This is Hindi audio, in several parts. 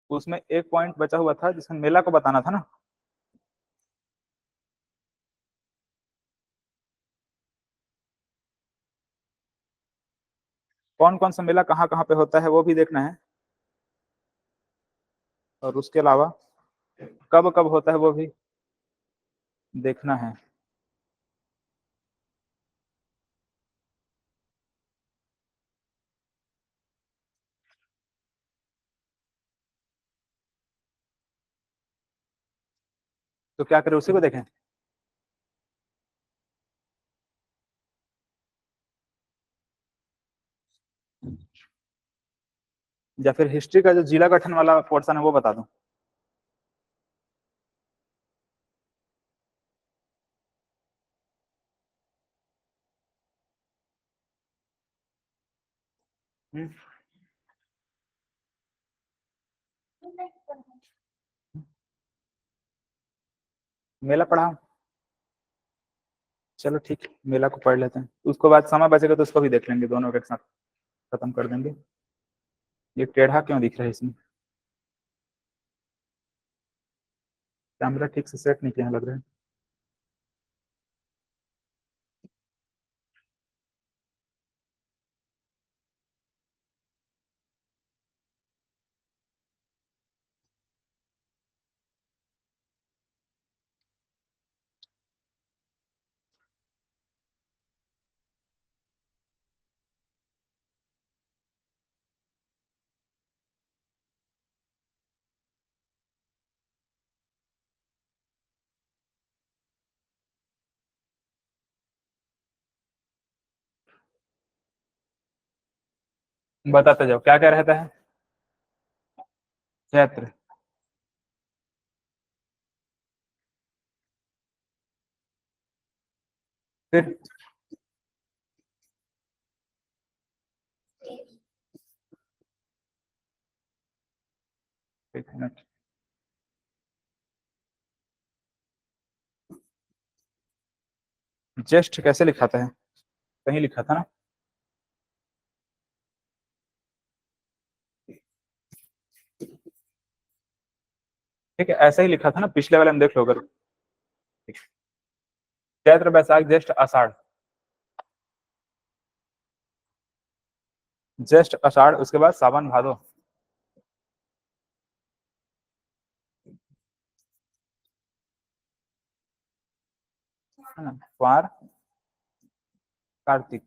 उसमें एक पॉइंट बचा हुआ था जिसमें मेला को बताना था ना। कौन कौन सा मेला कहाँ कहाँ पे होता है वो भी देखना है, और उसके अलावा कब कब होता है वो भी देखना है। तो क्या करें, उसी को देखें? या फिर हिस्ट्री का जो जिला गठन वाला पोर्शन है वो बता दूं? हम्म, मेला पढ़ा। चलो ठीक है, मेला को पढ़ लेते हैं, उसको बाद समय बचेगा तो उसको भी देख लेंगे, दोनों के साथ खत्म कर देंगे। ये टेढ़ा क्यों दिख रहा है इसमें? कैमरा ठीक से सेट नहीं किया लग रहा है। बताते जाओ क्या क्या रहता है। चैत्र। फिर एक मिनट। ज्येष्ठ कैसे लिखाता है? कहीं लिखा था ना? ठीक है, ऐसा ही लिखा था ना पिछले वाले में, देख लो अगर। चैत्र बैसाख ज्येष्ठ आषाढ़। ज्येष्ठ आषाढ़, उसके बाद सावन भादो। है ना, कुंवार कार्तिक।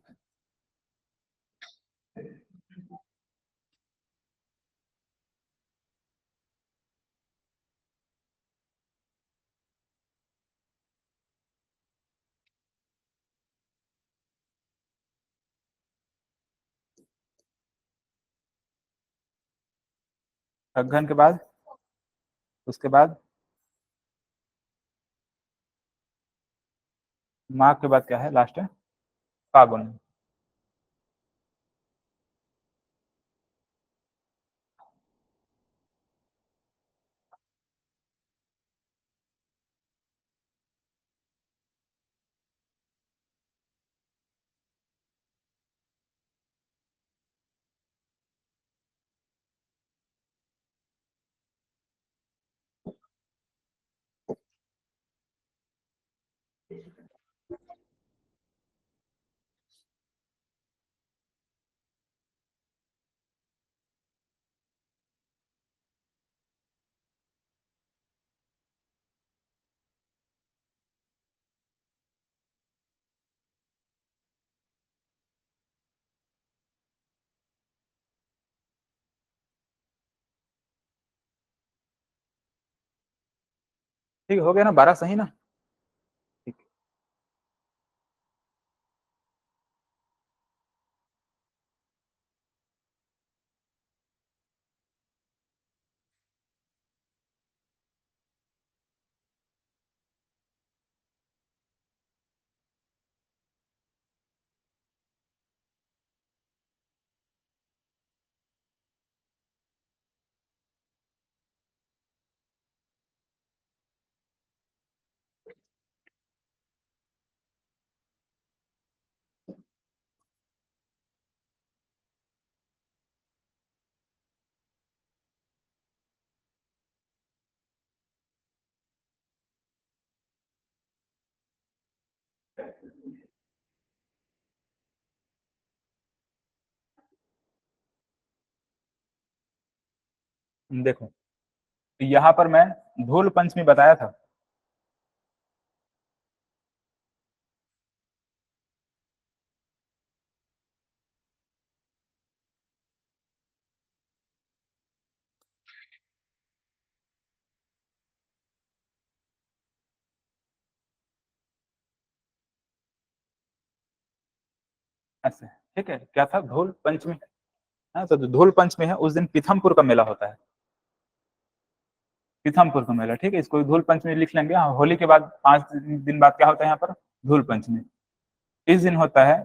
अगहन के बाद, उसके बाद माघ के बाद क्या है लास्ट है? फागुन। ठीक हो गया ना, 12 सही ना? ठीक। देखो यहाँ पर मैं धूल पंचमी बताया था। ऐसे ठीक है, क्या था धूल पंचमी। हाँ, तो धूल पंचमी है, उस दिन पीथमपुर का मेला होता है। पीथमपुर का मेला, ठीक है, इसको धूल पंचमी लिख लेंगे। हाँ, होली के बाद 5 दिन बाद क्या होता है यहाँ पर, धूल पंचमी। इस दिन होता है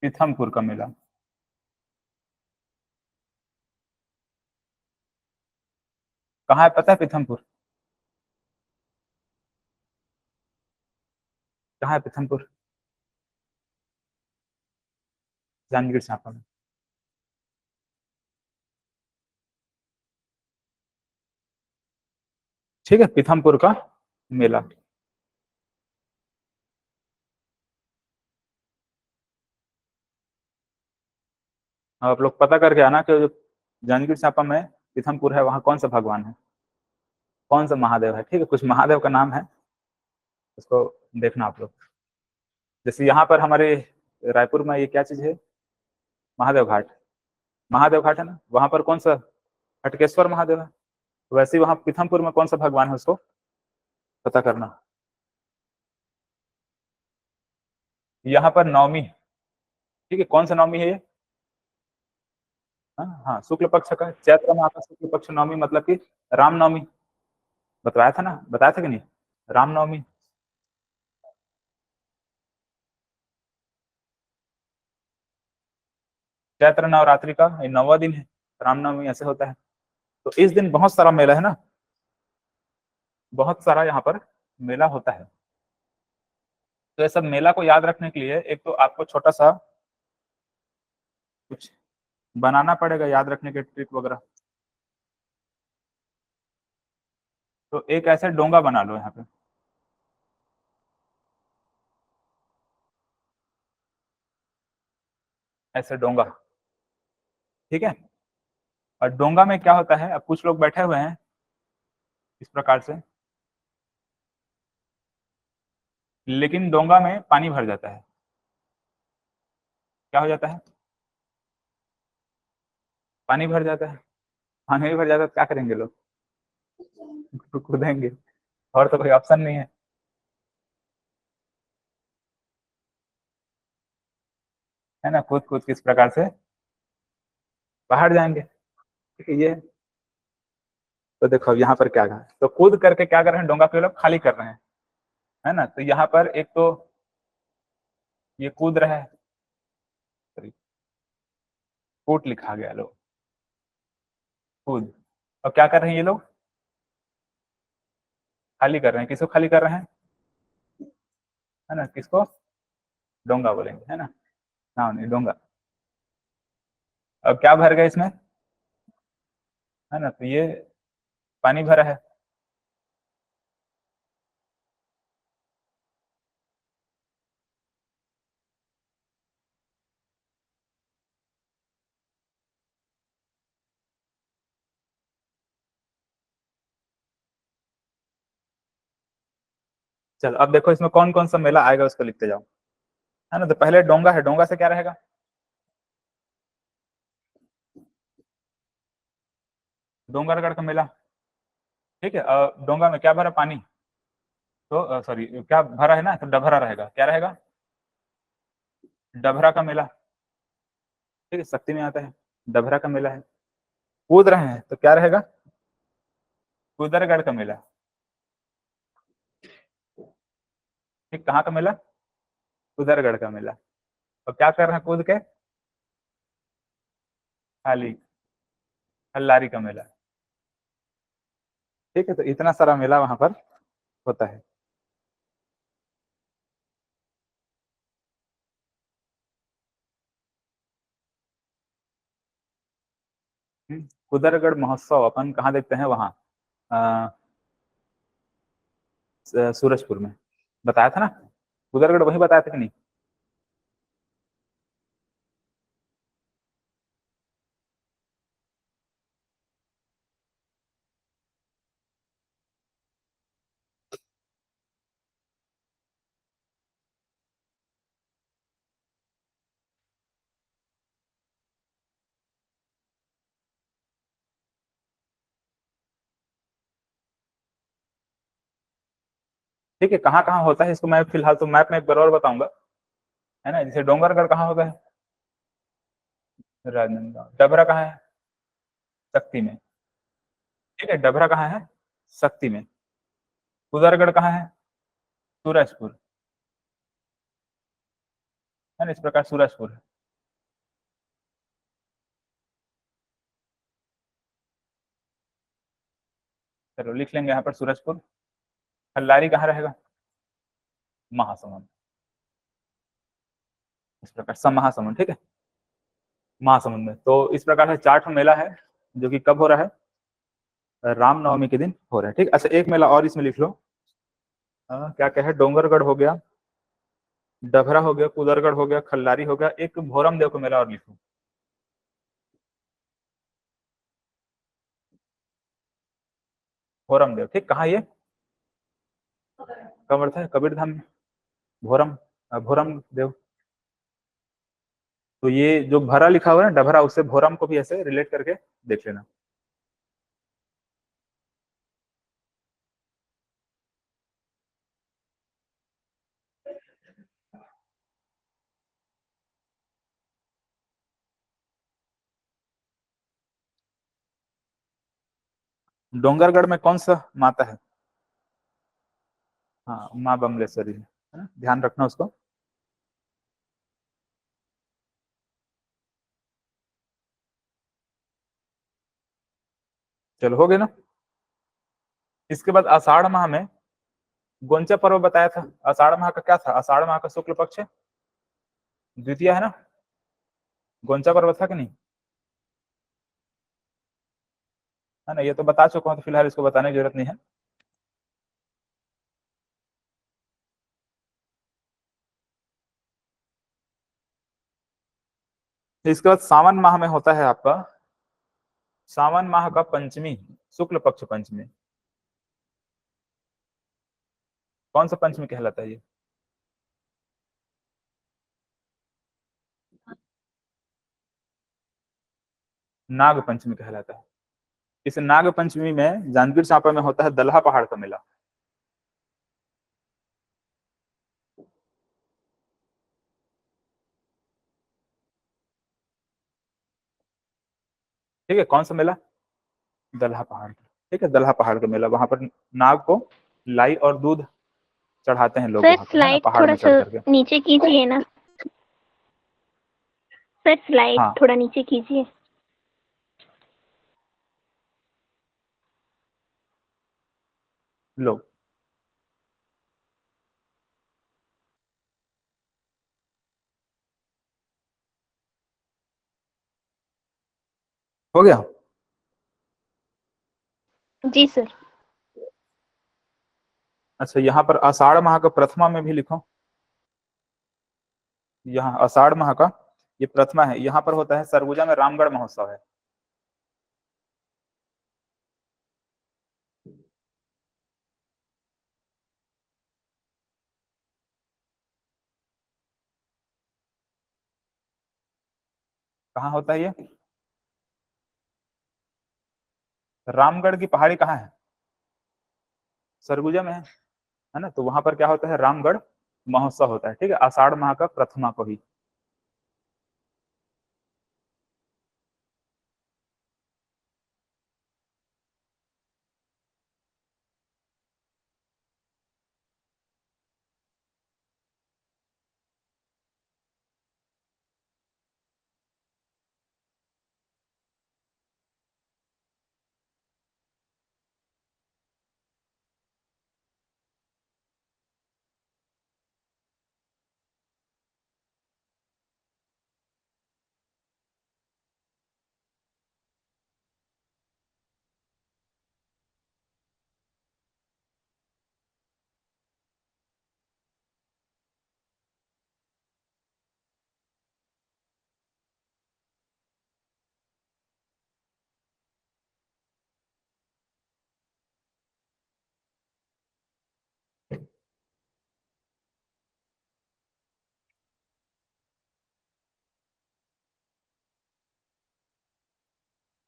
पीथमपुर का मेला। कहाँ है पता है पीथमपुर? कहाँ है पीथमपुर? जांजगीर चांपा में। ठीक है, पीथमपुर का मेला। आप लोग पता करके आना कि जो जांजगीर चांपा में पीथमपुर है, वहाँ कौन सा भगवान है, कौन सा महादेव है। ठीक है, कुछ महादेव का नाम है, उसको देखना आप लोग। जैसे यहाँ पर हमारे रायपुर में ये क्या चीज है, महादेव घाट। महादेव घाट है ना, वहां पर कौन सा, हटकेश्वर महादेव है। वैसे ही वहां पीथमपुर में कौन सा भगवान है, उसको पता करना। यहाँ पर नवमी है। ठीक है, कौन सा नवमी है ये? हाँ हाँ, शुक्ल पक्ष का, चैत्र माह का शुक्ल पक्ष नवमी, मतलब कि रामनवमी। बताया था ना, बताया था कि नहीं, रामनवमी। चैत्र नवरात्रि का ये 9वां दिन है, रामनवमी ऐसे होता है। तो इस दिन बहुत सारा मेला है ना, बहुत सारा यहाँ पर मेला होता है। तो ये सब मेला को याद रखने के लिए एक तो आपको छोटा सा कुछ बनाना पड़ेगा, याद रखने के ट्रिक वगैरह। तो एक ऐसे डोंगा बना लो यहाँ पे, ऐसे डोंगा। ठीक है, और डोंगा में क्या होता है, अब कुछ लोग बैठे हुए हैं इस प्रकार से, लेकिन डोंगा में पानी भर जाता है। क्या हो जाता है, पानी भर जाता है। पानी भर जाता है तो क्या करेंगे लोग, कूदेंगे, और तो कोई ऑप्शन नहीं है। है ना, कूद कूद किस प्रकार से बाहर जाएंगे। ठीक है, ये तो देखो अब यहाँ पर क्या है, तो कूद करके क्या कर रहे हैं, डोंगा को ये लोग खाली कर रहे हैं। है ना, तो यहाँ पर एक तो ये कूद रहा है, सॉरी, कूट लिखा गया लोग, कूद। और क्या कर रहे हैं ये लोग, खाली कर रहे हैं। किसको खाली कर रहे हैं, है ना, किसको, डोंगा बोलेंगे, है ना, नाव नहीं डोंगा। अब क्या भर गया इसमें, है ना, तो ये पानी भरा है। चलो अब देखो इसमें कौन कौन सा मेला आएगा, उसको लिखते जाओ। है ना, तो पहले डोंगा है, डोंगा से क्या रहेगा, डोंगरगढ़ का मेला। ठीक है, डोंगा में क्या भरा, पानी। तो सॉरी, क्या भरा है ना, तो डभरा रहेगा, क्या रहेगा, डभरा का मेला। ठीक है, शक्ति में आता है, डभरा का मेला है। कूद रहे हैं तो क्या रहेगा, कुदरगढ़ का मेला। ठीक, कहाँ का मेला, कुदरगढ़ का मेला। और क्या कर रहे हैं कूद के, खाली, हल्लारी का मेला। ठीक है, तो इतना सारा मेला वहां पर होता है। कुदरगढ़ महोत्सव अपन कहाँ देखते हैं, वहां सूरजपुर में, बताया था ना। कुदरगढ़ वही बताया था कि नहीं? ठीक है, कहाँ कहाँ होता है इसको मैं फिलहाल तो मैप में एक बार और बताऊंगा, है ना। जैसे डोंगरगढ़ कहाँ होगा है? राजनांदगांव। डभरा कहाँ है? शक्ति में। ठीक है, डभरा कहाँ है? शक्ति में। कुदरगढ़ कहाँ है? सूरजपुर, है ना, इस प्रकार सूरजपुर है। चलो लिख लेंगे यहाँ पर सूरजपुर। खल्लारी कहाँ रहेगा? महासमुंद, इस प्रकार सब महासमुंद, ठीक है। महासमुंद में तो इस प्रकार से 4 मेला है जो कि कब हो रहा है? रामनवमी के दिन हो रहा है, ठीक। अच्छा, एक मेला और इसमें लिख लो। क्या क्या है? डोंगरगढ़ हो गया, डभरा हो गया, कुदरगढ़ हो गया, खल्लारी हो गया, एक भोरम देव का मेला और लिखो। भोरम देव, ठीक। कहाँ ये? कब है? कबीर धाम में। भोरम, भोरम देव। तो ये जो भरा लिखा हुआ है ना, डभरा, उससे भोरम को भी ऐसे रिलेट करके देख लेना। डोंगरगढ़ में कौन सा माता है? हाँ, माँ बमलेश्वरी है ना? ध्यान रखना उसको। चलो हो गया ना। इसके बाद आषाढ़ माह में गोंचा पर्व बताया था। आषाढ़ माह का क्या था? आषाढ़ माह का शुक्ल पक्ष द्वितीय है ना। गोंचा पर्व था कि नहीं? है ना, ये तो बता चुका हूँ, तो फिलहाल इसको बताने की जरूरत नहीं है। इसके बाद सावन माह में होता है आपका, सावन माह का पंचमी, शुक्ल पक्ष पंचमी। कौन सा पंचमी कहलाता है ये? नाग पंचमी कहलाता है। इस नाग पंचमी में जांजगीर चांपा में होता है दलहा पहाड़ का मेला। ठीक है, कौन सा मेला? दलहा पहाड़ का। ठीक है, दलहा पहाड़ का मेला, वहां पर नाग को लाई और दूध चढ़ाते हैं लोग सर वहां पर, है ना, स्लाइड पहाड़ थोड़ा में चढ़ सा करके। नीचे कीजिए ना। सर स्लाइड हाँ, थोड़ा नीचे कीजिए। लोग। हो गया। जी सर। अच्छा, यहाँ पर आषाढ़ माह का प्रथमा में भी लिखो। यहाँ आषाढ़ माह का ये प्रथमा है, यहाँ पर होता है सरगुजा में रामगढ़ महोत्सव है। कहाँ होता है ये? रामगढ़ की पहाड़ी कहाँ है? सरगुजा में है ना। तो वहां पर क्या होता है? रामगढ़ महोत्सव होता है, ठीक है, आषाढ़ माह का प्रथमा को ही।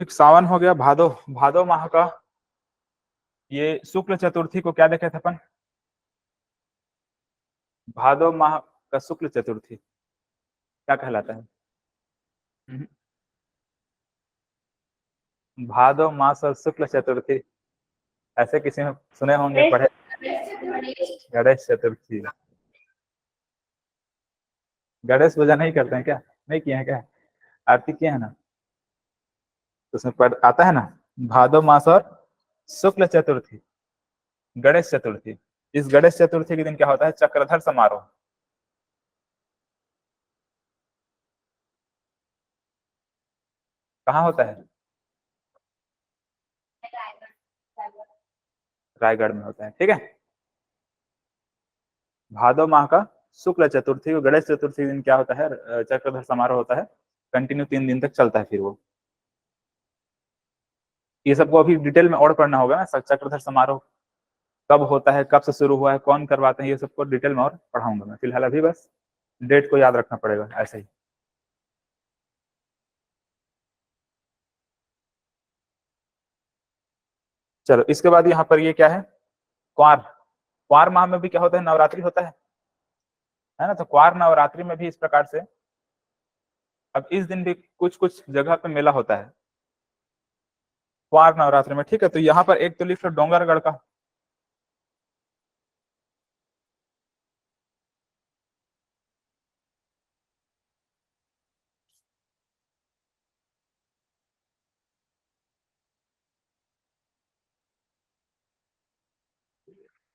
एक सावन हो गया, भादो, भादो माह का ये शुक्ल चतुर्थी को क्या देखे थे अपन? भादो माह का शुक्ल चतुर्थी क्या कहलाता है? हम्म, भादो मास और शुक्ल चतुर्थी, ऐसे किसी में सुने होंगे, पढ़े? गणेश चतुर्थी। गणेश पूजा नहीं करते हैं क्या? नहीं किए हैं क्या? आरती किए हैं ना? तो उसमें आता है ना, भादो मास और शुक्ल चतुर्थी, गणेश चतुर्थी। इस गणेश चतुर्थी के दिन क्या होता है? चक्रधर समारोह। कहाँ होता है? रायगढ़ में होता है, ठीक है। भादो माह का शुक्ल चतुर्थी, गणेश चतुर्थी दिन क्या होता है? चक्रधर समारोह होता है। कंटिन्यू 3 दिन तक चलता है फिर वो। ये सबको अभी डिटेल में और पढ़ना होगा ना, चक्रधर समारोह कब होता है, कब से शुरू हुआ है, कौन करवाते हैं, ये सबको डिटेल में और पढ़ाऊंगा मैं। फिलहाल अभी बस डेट को याद रखना पड़ेगा ऐसे ही। चलो, इसके बाद यहाँ पर ये क्या है? क्वार। क्वार माह में भी क्या होता है? नवरात्रि होता है ना। तो क्वार नवरात्रि में भी इस प्रकार से, अब इस दिन भी कुछ कुछ जगह पे मेला होता है क्वार नवरात्रि में, ठीक है। तो यहाँ पर एक तो लिख लो डोंगरगढ़ का।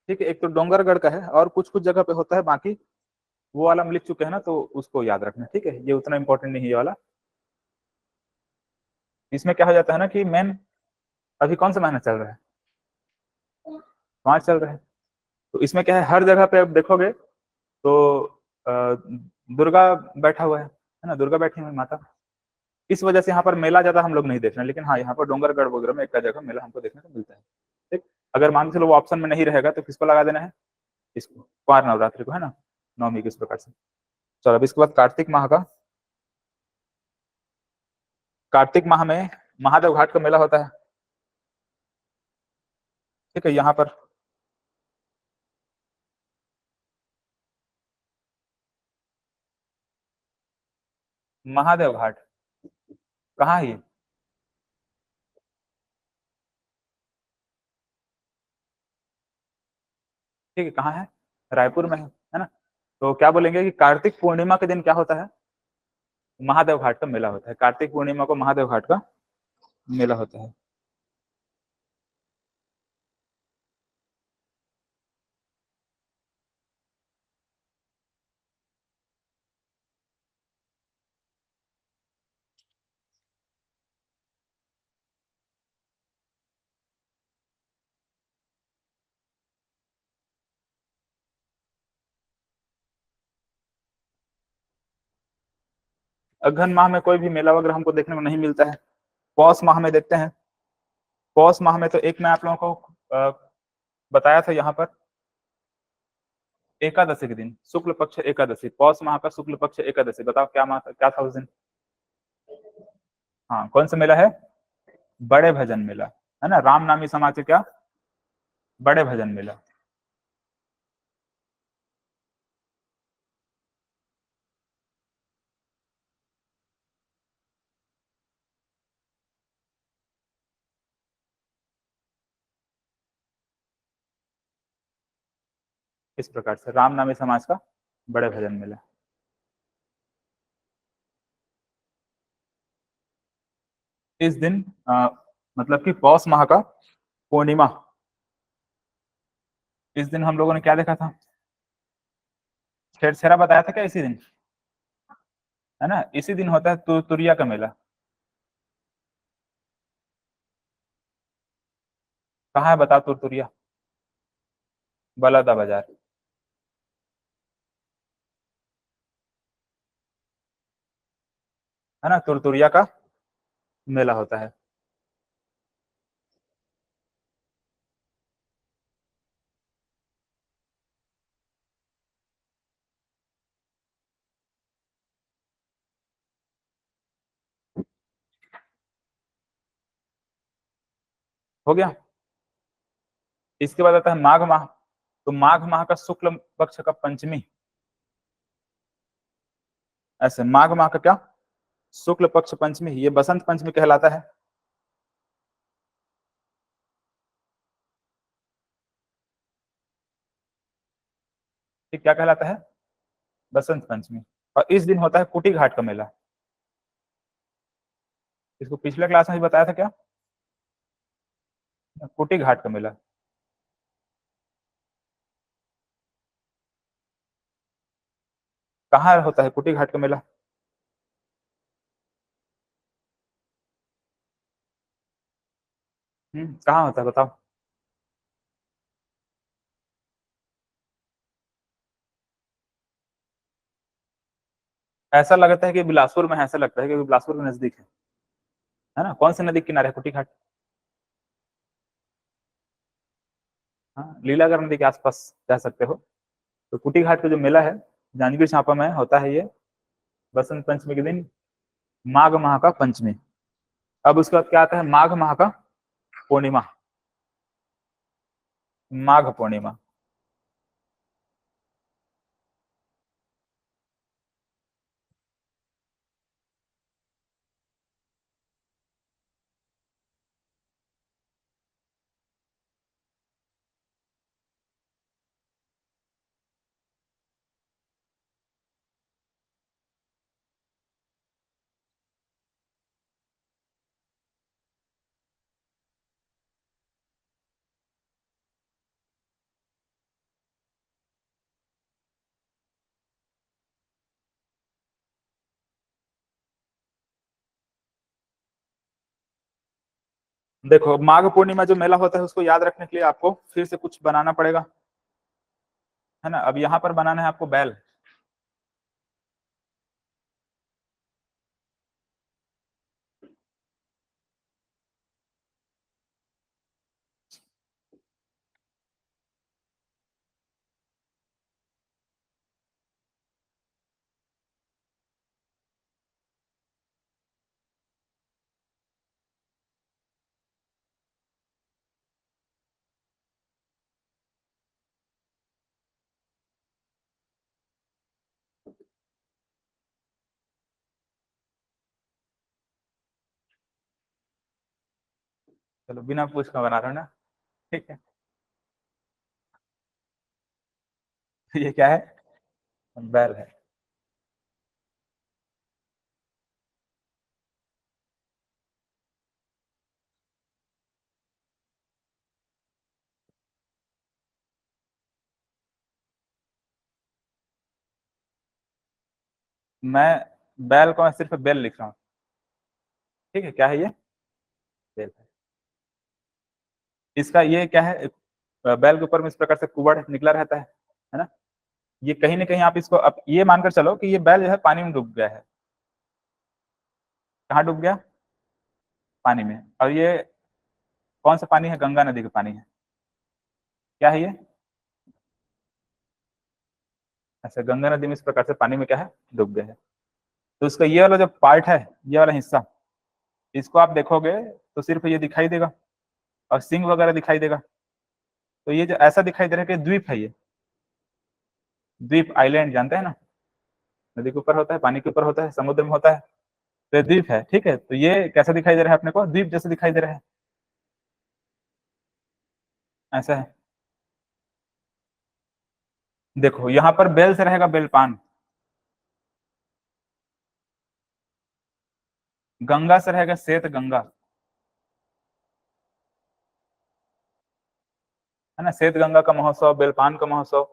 ठीक है, एक तो डोंगरगढ़ का है, और कुछ कुछ जगह पे होता है, बाकी वो वाला हम लिख चुके हैं ना, तो उसको याद रखना, ठीक है। ये उतना इंपॉर्टेंट नहीं है ये वाला। इसमें क्या हो जाता है ना कि मेन, अभी कौन सा महीना चल रहा है? मार्च चल रहा है। तो इसमें क्या है, हर जगह पे आप देखोगे तो दुर्गा बैठा हुआ है ना, दुर्गा बैठी हुई माता। इस वजह से यहाँ पर मेला ज्यादा हम लोग नहीं देख रहे हैं, लेकिन हाँ, यहाँ पर डोंगरगढ़ वगैरह में एक जगह मेला हमको देखने को मिलता है, ठीक। अगर मान के चलो वो ऑप्शन में नहीं रहेगा तो किसको लगा देना है? इसको, क्वार नवरात्रि को, है ना, नवमी किस प्रकार से। चलो, अब इसके बाद कार्तिक माह का। कार्तिक माह में महादेव घाट का मेला होता है, ठीक है। यहाँ पर महादेव घाट कहाँ है ये? ठीक है, कहाँ है? रायपुर में है ना। तो क्या बोलेंगे कि कार्तिक पूर्णिमा के दिन क्या होता है? महादेव घाट का मेला होता है। कार्तिक पूर्णिमा को महादेव घाट का मेला होता है। अघन माह में कोई भी मेला वगैरह हमको देखने को नहीं मिलता है। पौष माह में देखते हैं। पौष माह में तो एक मैं आप लोगों को बताया था यहाँ पर, एकादशी के दिन, शुक्ल पक्ष एकादशी, पौष माह का शुक्ल पक्ष एकादशी। बताओ क्या माह क्या था उस दिन? हाँ, कौन सा मेला है? बड़े भजन मेला, है ना। राम नामी समाज के क्या? बड़े भजन मेला। इस प्रकार से राम नामी समाज का बड़े भजन मेला। इस दिन मतलब कि पौष माह का पूर्णिमा, इस दिन हम लोगों ने क्या देखा था? छेरछेरा बताया था क्या इसी दिन? है ना, इसी दिन होता है तुरिया का मेला। कहाँ है बताओ तुरतुरिया? बलौदा बाजार, है ना, तुरतुरिया का मेला होता है। हो गया। इसके बाद आता है माघ माह। तो माघ माह का शुक्ल पक्ष का पंचमी, ऐसे माघ माह का क्या, शुक्ल पक्ष पंचमी, ये बसंत पंचमी कहलाता है। ये क्या कहलाता है, बसंत पंचमी। और इस दिन होता है कुटी घाट का मेला। इसको पिछले क्लास में भी बताया था क्या, कुटी घाट का मेला। कहाँ होता है कुटी घाट का मेला? कहाँ होता है बताओ। ऐसा लगता है कि बिलासपुर में है, ऐसा लगता है कि बिलासपुर के नजदीक है ना? कौन से नदी के किनारे है कुटी घाट? हाँ, लीलागर नदी के आसपास जा सकते हो। तो कुटी घाट का जो मेला है जांजगीर चांपा में होता है, ये बसंत पंचमी के दिन, माघ माह का पंचमी। अब उसके बाद क्या आता है, माघ माह का पूर्णिमा, माघ पूर्णिमा। देखो, माघ पूर्णिमा जो मेला होता है उसको याद रखने के लिए आपको फिर से कुछ बनाना पड़ेगा, है ना? अब यहाँ पर बनाना है आपको बैल। चलो, बिना पूछ का बना रहा हूँ ना, ठीक है। ये क्या है, बैल है। मैं बैल को मैं सिर्फ बेल लिख रहा हूँ, ठीक है। क्या है ये, बेल है। इसका ये क्या है, बैल के ऊपर में इस प्रकार से कुबड़ निकला रहता है ना? ये कहीं ना कहीं आप इसको अब ये मानकर चलो कि ये बैल जो है पानी में डूब गया है। कहाँ डूब गया, पानी में। और ये कौन सा पानी है, गंगा नदी का पानी है। क्या है ये, ऐसे गंगा नदी में इस प्रकार से पानी में क्या है, डूब गया है। तो इसका ये वाला जो पार्ट है, ये वाला हिस्सा, इसको आप देखोगे तो सिर्फ ये दिखाई देगा और सिंह वगैरह दिखाई देगा। तो ये जो ऐसा दिखाई दे रहा है कि द्वीप है ये, द्वीप आइलैंड जानते हैं ना, नदी के ऊपर होता है, पानी के ऊपर होता है, समुद्र में होता है। तो ये द्वीप है, ठीक है। तो ये कैसा दिखाई दे रहा है अपने को, द्वीप जैसे दिखाई दे रहा है, ऐसा है। देखो यहाँ पर बेल से रहेगा बेलपान, गंगा से रहेगा श्वेत गंगा, है ना? श्वेत गंगा का महोत्सव, बेलपान का महोत्सव,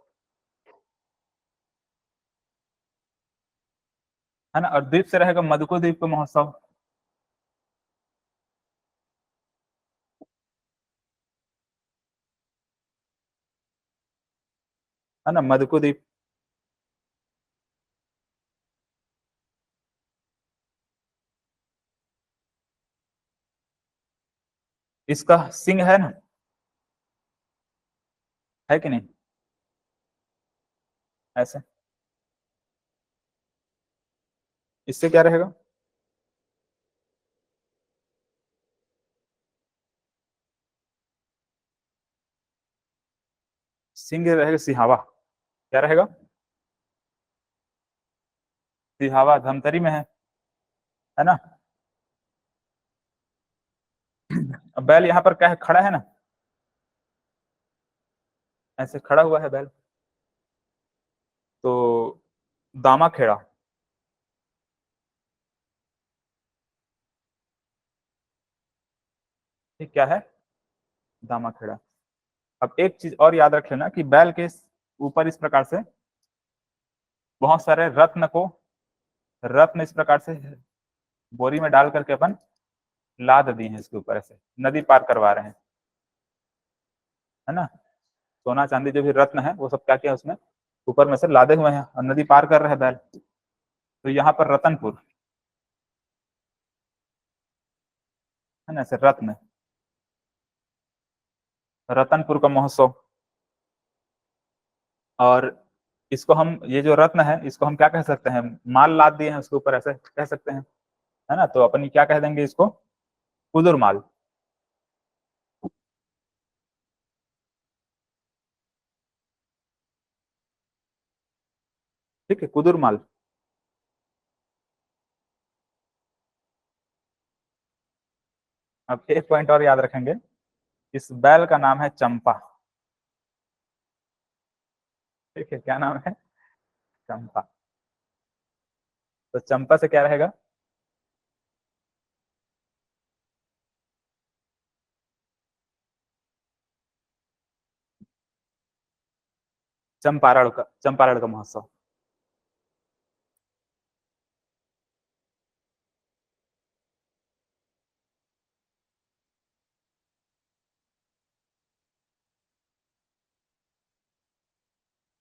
है ना? और द्वीप से रहेगा मधुको द्वीप का महोत्सव। है ना, मधुको द्वीप। इसका सिंह है ना, है कि नहीं, ऐसे। इससे क्या रहेगा, सिंह रहेगा सिहावा। क्या रहेगा? सिहावा धमतरी में है ना। अब बैल यहाँ पर क्या है, खड़ा है ना, ऐसे खड़ा हुआ है बैल, तो दामा खेड़ा। ठीक, क्या है? दामा खेड़ा। अब एक चीज और याद रख लेना कि बैल के ऊपर इस प्रकार से बहुत सारे रत्न इस प्रकार से बोरी में डाल करके अपन लाद दिए हैं इसके ऊपर, ऐसे नदी पार करवा रहे हैं, है ना। सोना चांदी जो भी रत्न है वो सब क्या क्या उसमें ऊपर में से लादे हुए हैं और नदी पार कर रहे हैं बैल। तो यहाँ पर रतनपुर है ना, ऐसे रत्न, रतनपुर का महोत्सव। और इसको हम, ये जो रत्न है इसको हम क्या कह सकते हैं, माल लाद दिए हैं उसके ऊपर, ऐसे कह सकते हैं, है ना। तो अपन क्या कह देंगे इसको, कुदुर माल। ठीक है, कुदुर माल। अब एक पॉइंट और याद रखेंगे, इस बैल का नाम है चंपा। ठीक है, क्या नाम है? चंपा। तो चंपा से क्या रहेगा? चंपारण का महोत्सव।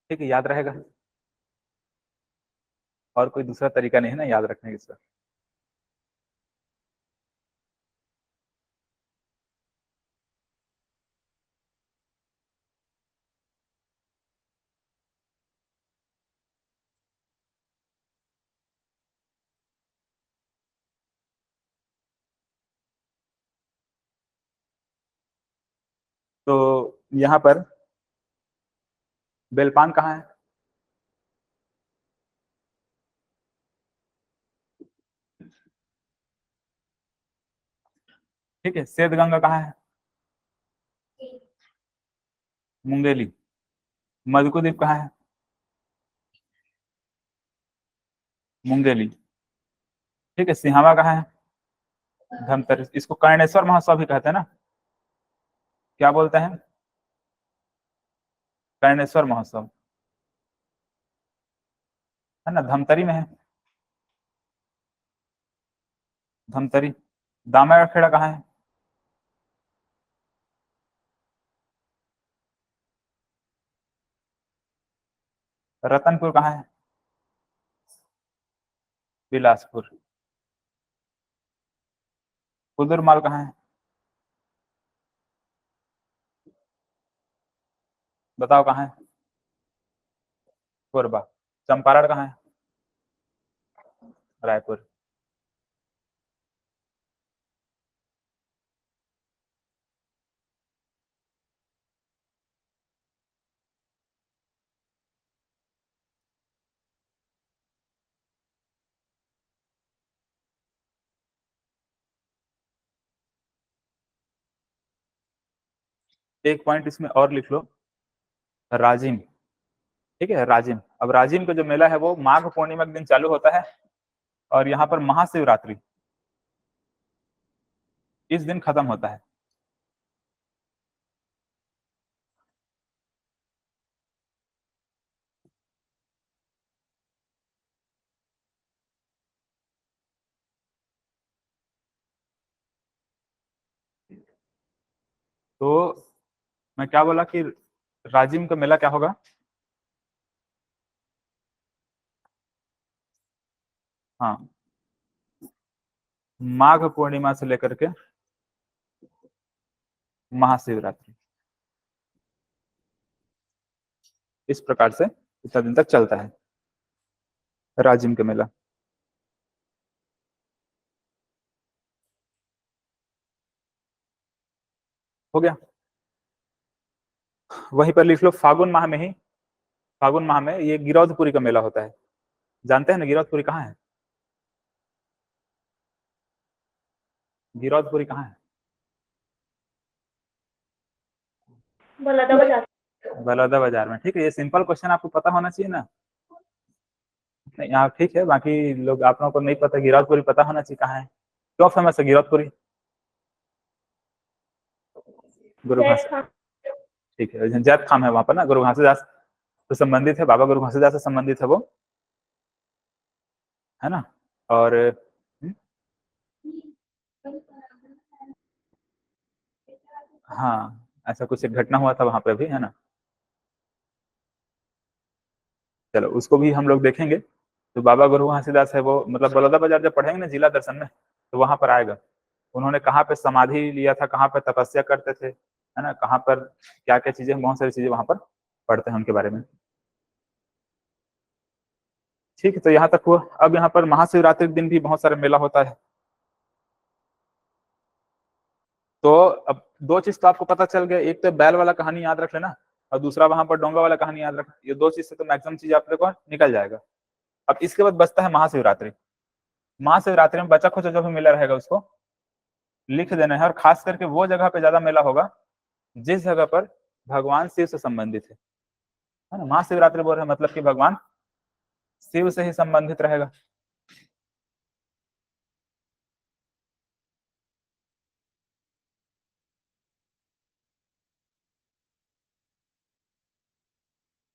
ठीक है, याद रहेगा। और कोई दूसरा तरीका नहीं है ना याद रखने का इसका। तो यहाँ पर बेलपान कहाँ है? ठीक है, श्वेत गंगा कहाँ है? मुंगेली। मधुकुद्वीप कहाँ है? मुंगेली। ठीक है, सिहावा कहाँ है? धमतरी। इसको कर्णेश्वर महोत्सव भी कहते हैं ना, क्या बोलते हैं? कर्णेश्वर महोत्सव, है ना, धमतरी में है। धमतरी। दामा खेड़ा कहाँ है? रतनपुर कहाँ है? बिलासपुर। कुदुरमाल कहाँ है? बताओ कहाँ है? कोरबा। चंपारण कहाँ है? रायपुर। एक पॉइंट इसमें और लिख लो, राजिम। ठीक है, राजिम। अब राजिम का जो मेला है वो माघ पूर्णिमा के दिन चालू होता है और यहाँ पर महाशिवरात्रि इस दिन खत्म होता है। तो मैं क्या बोला कि राजिम का मेला क्या होगा? हाँ, माघ पूर्णिमा से लेकर के महाशिवरात्रि, इस प्रकार से इतना दिन तक चलता है राजिम का मेला। हो गया। वहीं पर लिख लो फागुन माह में ही, फागुन माह में ये गिरौदपुरी का मेला होता है। जानते हैं ना गिरौदपुरी कहाँ है? गिरौदपुरी कहाँ है? बलौदा बाजार में। ठीक है, ये सिंपल क्वेश्चन आपको पता होना चाहिए ना। नहीं यहाँ ठीक है, बाकी लोग आप लोगों को नहीं पता, गिरौदपुरी पता होना चाहिए कहाँ है। क्यों फेमस है गिरौदपुरी? गुरु घास, ठीक है, जैत खाम है वहां पर ना, गुरु घासीदास से संबंधित है, बाबा गुरु घासीदास से संबंधित है वो, है ना। और हाँ, ऐसा कुछ एक घटना हुआ था वहां पे भी, है ना। चलो उसको भी हम लोग देखेंगे। तो बाबा गुरु घासीदास है वो, मतलब बलौदा बाजार जब पढ़ेंगे ना जिला दर्शन में, तो वहां पर आएगा उन्होंने कहाँ पे समाधि लिया था, कहाँ पे तपस्या करते थे, है ना, कहाँ पर क्या क्या चीजें, बहुत सारी चीजें वहां पर पढ़ते हैं उनके बारे में। ठीक है, तो यहाँ तक हुआ। अब यहाँ पर महाशिवरात्रि के दिन भी बहुत सारा मेला होता है। तो अब दो चीज तो आपको पता चल गया, एक तो बैल वाला कहानी याद रख लेना, और दूसरा वहां पर डोंगा वाला कहानी याद रखना। ये दो चीज से तो मैक्सिमम चीज आप देखो निकल जाएगा। अब इसके बाद बचता है महाशिवरात्रि। महाशिवरात्रि में बचा खुचा जो भी मेला रहेगा उसको लिख देना है, और खास करके वो जगह पे ज्यादा मेला होगा जिस जगह पर भगवान शिव से संबंधित है ना। महाशिवरात्रि बोल रहे हैं मतलब कि भगवान शिव से ही संबंधित रहेगा।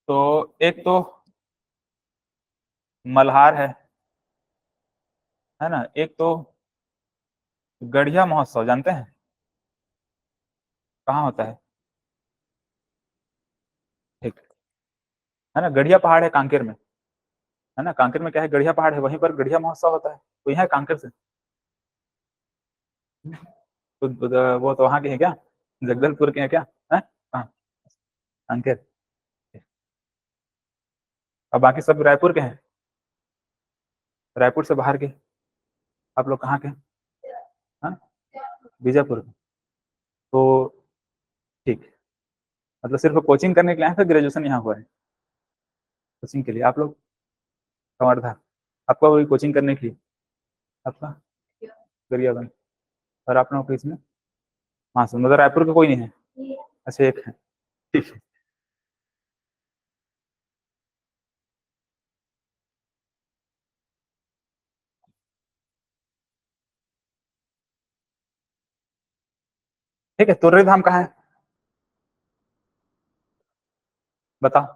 तो एक तो मल्हार है ना, एक तो गढ़िया महोत्सव, जानते हैं कहाँ होता है? ठीक है ना, गढ़िया पहाड़ है कांकेर में, है ना। कांकेर में क्या है, गढ़िया पहाड़ है, वहीं पर गढ़िया महोत्सव होता है, तो यहाँ कांकेर से। तो वो तो वहाँ के हैं क्या, जगदलपुर के हैं क्या? है हाँ, कांकेर। और बाकी सब रायपुर के हैं, रायपुर से बाहर के। आप लोग कहाँ के हैं? हाँ, बीजापुर के। तो ठीक है, मतलब सिर्फ कोचिंग करने के लिए आए थे, ग्रेजुएशन यहाँ हुआ है कोचिंग के लिए आप लोग? कवर्धा, आपका वही कोचिंग करने के लिए? आपका गरियाबंद। और आप लोगों को इसमें हाँ सर, मतलब रायपुर का कोई नहीं है? अच्छा एक है, ठीक है। ठीक है, तुर्री धाम कहाँ है बताओ?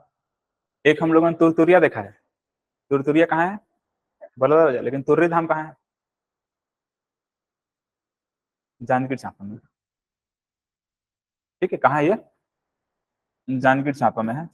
एक हम लोगों ने तुरतुरिया देखा है, तुरतुरिया कहाँ है? बलौदा बाजार। लेकिन तुर्री धाम कहाँ है? जांजगीर चांपा में। ठीक है, कहाँ है ये? जांजगीर चांपा में है।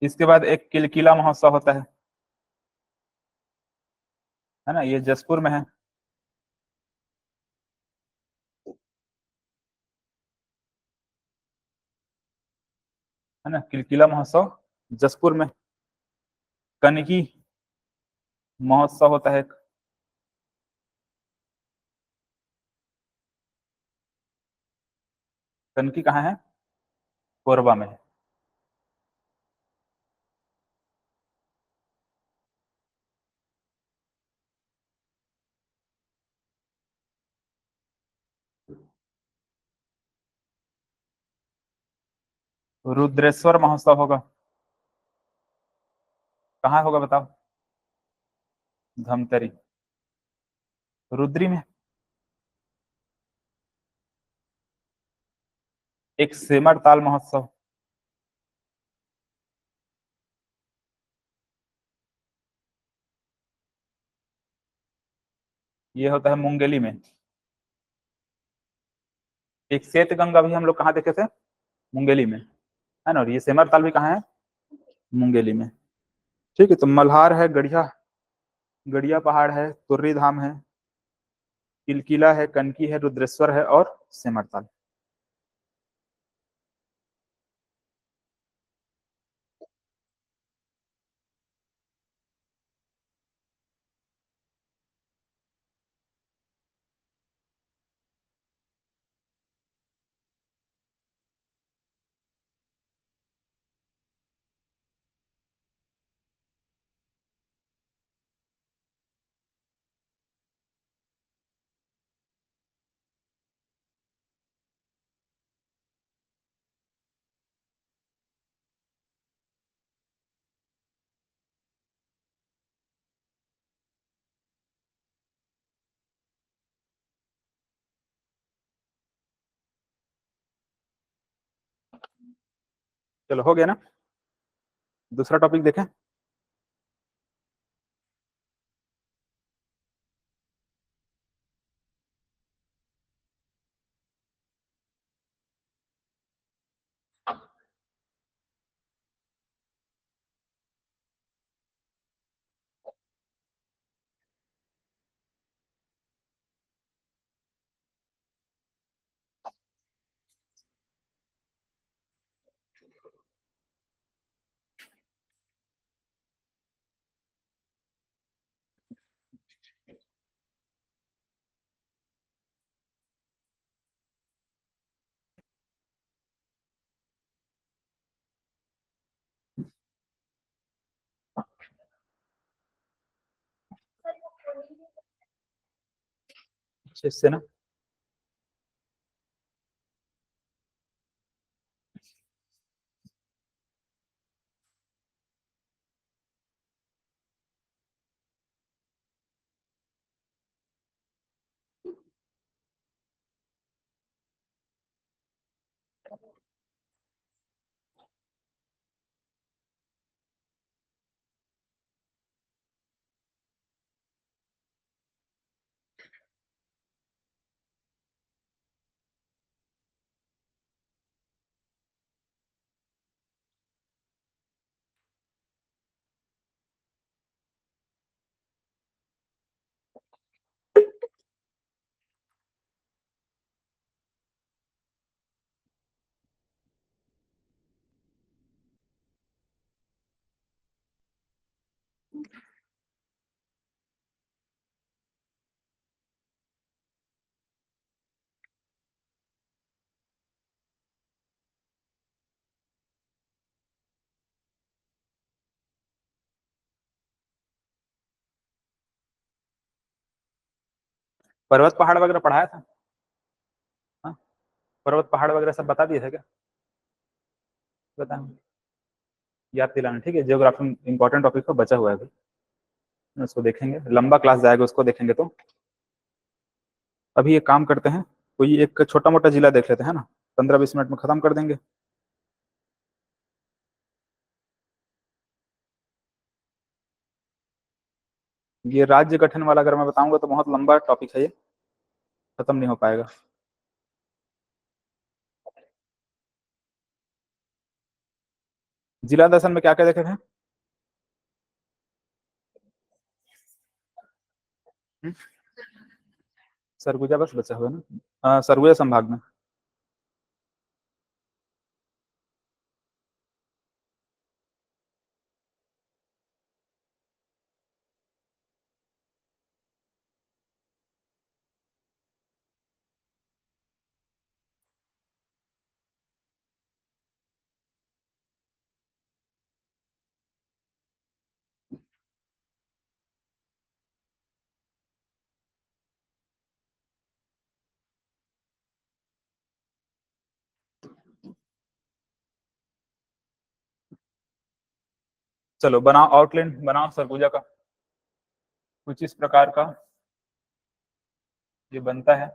इसके बाद एक किला महोत्सव होता है ना, ये जसपुर में है ना, किला महोत्सव जसपुर में। कनकी महोत्सव होता है। कनकी कहाँ है? कोरबा में है। रुद्रेश्वर महोत्सव होगा, कहाँ होगा बताओ? धमतरी, रुद्री में। एक सेमर ताल महोत्सव, ये होता है मुंगेली में। एक श्वेत गंगा भी हम लोग कहाँ देखे थे? मुंगेली में, है ना। और ये सेमर ताल भी कहाँ है? मुंगेली में। ठीक है, तो मल्हार है, गढ़िया, गढ़िया पहाड़ है, तुर्री धाम है, किलकिला है, कनकी है, रुद्रेश्वर है और सिमरताल। चलो हो गया ना। दूसरा टॉपिक देखें। अच्छे से ना। पर्वत पहाड़ वगैरह पढ़ाया था। हाँ, पर्वत पहाड़ वगैरह सब बता दिए थे क्या? बता, याद दिलाना ठीक है। जियोग्राफी में इंपॉर्टेंट टॉपिक तो बचा हुआ है अभी, उसको देखेंगे, लंबा क्लास जाएगा उसको देखेंगे तो। अभी एक काम करते हैं, कोई एक छोटा मोटा जिला देख लेते हैं ना, 15-20 मिनट में खत्म कर देंगे। ये राज्य गठन वाला अगर मैं बताऊंगा तो बहुत लंबा टॉपिक है ये, खत्म नहीं हो पाएगा। जिला दर्शन में क्या क्या देखे थे? हम्म? सरगुजा बस बचा हुआ है ना, सरगुजा संभाग में। चलो बनाओ, आउटलाइन बनाओ सरगुजा का, कुछ इस प्रकार का ये बनता है।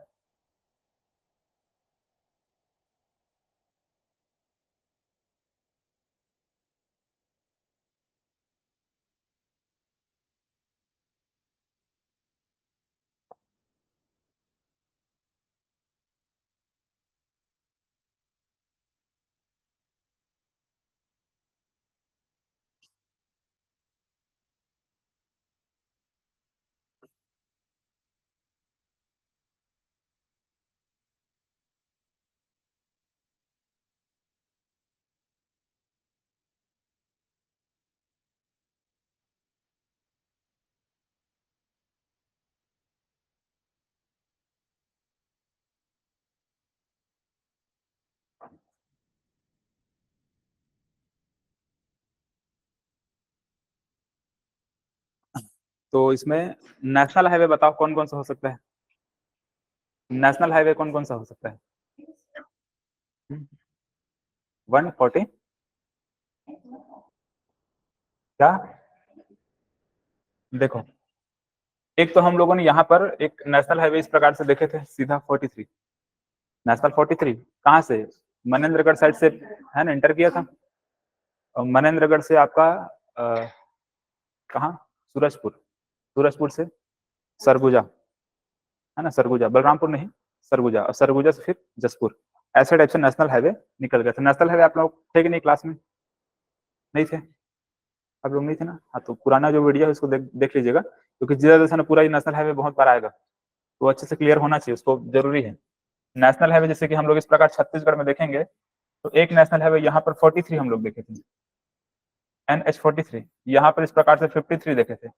तो इसमें नेशनल हाईवे बताओ कौन कौन सा हो सकता है? नेशनल हाईवे कौन कौन सा हो सकता है? 140 क्या? देखो, एक तो हम लोगों ने यहाँ पर एक नेशनल हाईवे इस प्रकार से देखे थे, सीधा 43 नेशनल 43 कहाँ से? मनेन्द्रगढ़ साइड से है ना, एंटर किया था। और मनेन्द्रगढ़ से आपका कहाँ? सूरजपुर, सूरजपुर से सरगुजा, है ना, सरगुजा, बलरामपुर नहीं, सरगुजा, और सरगुजा से फिर जसपुर। ऐसे टाइप से नेशनल हाईवे निकल गए थे। नेशनल हाईवे आप लोग थे कि नहीं क्लास में? नहीं थे? आप लोग नहीं थे ना? हाँ, तो पुराना जो वीडियो है उसको देख लीजिएगा, क्योंकि जिला ना पूरा नेशनल हाईवे बहुत बार आएगा, तो अच्छे से क्लियर होना चाहिए, उसको जरूरी है। नेशनल हाईवे जैसे कि हम लोग इस प्रकार छत्तीसगढ़ में देखेंगे, तो एक नेशनल हाईवे यहाँ पर 43 हम लोग देखे थे, NH43, यहाँ पर इस प्रकार से 53 देखे थे,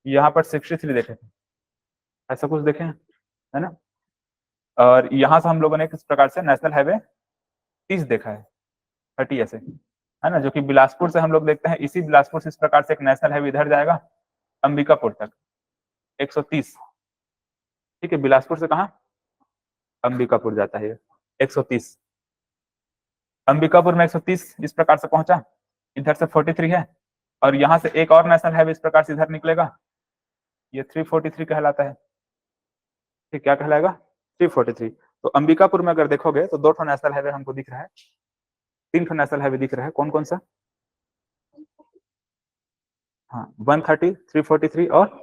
यहाँ पर 63 देखे थे, ऐसा कुछ देखे हैं, है ना। और यहाँ से हम लोगों ने किस प्रकार से नेशनल हाईवे 30 देखा है, 30 ऐसे, है ना, जो कि बिलासपुर से हम लोग देखते हैं, इसी बिलासपुर से इस प्रकार से एक नेशनल हाईवे इधर जाएगा अंबिकापुर तक, 130, ठीक है, बिलासपुर से कहा अंबिकापुर जाता है 130, अंबिकापुर में 130 इस प्रकार से पहुंचा, इधर से 43 है, और यहाँ से एक और नेशनल हाईवे इस प्रकार से इधर निकलेगा, ये 343 कहलाता है, ठीक, क्या कहलाएगा? 343। तो अंबिकापुर में अगर देखोगे तो 2 नेशनल हाईवे हमको दिख रहा है, 3 नेशनल हाईवे दिख रहा है, कौन कौन सा? हाँ, 130, 343 और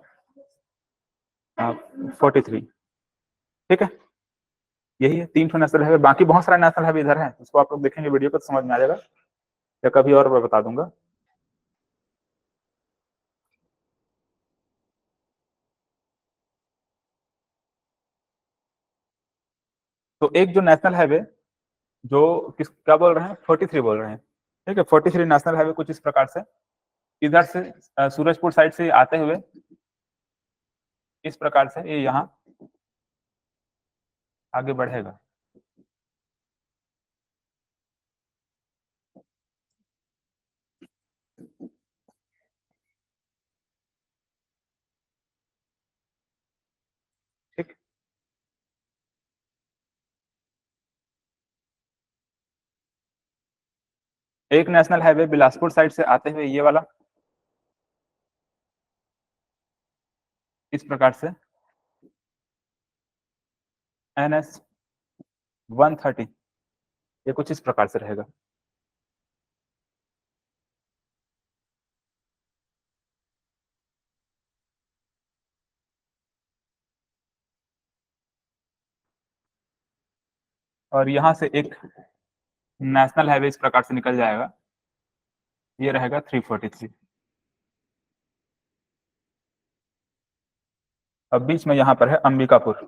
43, ठीक है, यही है 3 नेशनल हाईवे। बाकी बहुत सारे नेशनल हाईवे इधर है, उसको आप लोग देखेंगे वीडियो को समझ में आ जाएगा, या कभी और मैं बता दूंगा। तो एक जो नेशनल हाईवे जो किस क्या बोल रहे हैं, 43 बोल रहे हैं, ठीक है, 43 नेशनल हाईवे कुछ इस प्रकार से इधर से सूरजपुर साइड से आते हुए इस प्रकार से ये यहाँ आगे बढ़ेगा, ठीक, एक नेशनल हाईवे बिलासपुर साइड से आते हुए ये वाला इस प्रकार से NS 130, ये कुछ इस प्रकार से रहेगा, और यहाँ से एक नेशनल हाईवे इस प्रकार से निकल जाएगा, ये रहेगा 343, अब बीच में यहाँ पर है अंबिकापुर,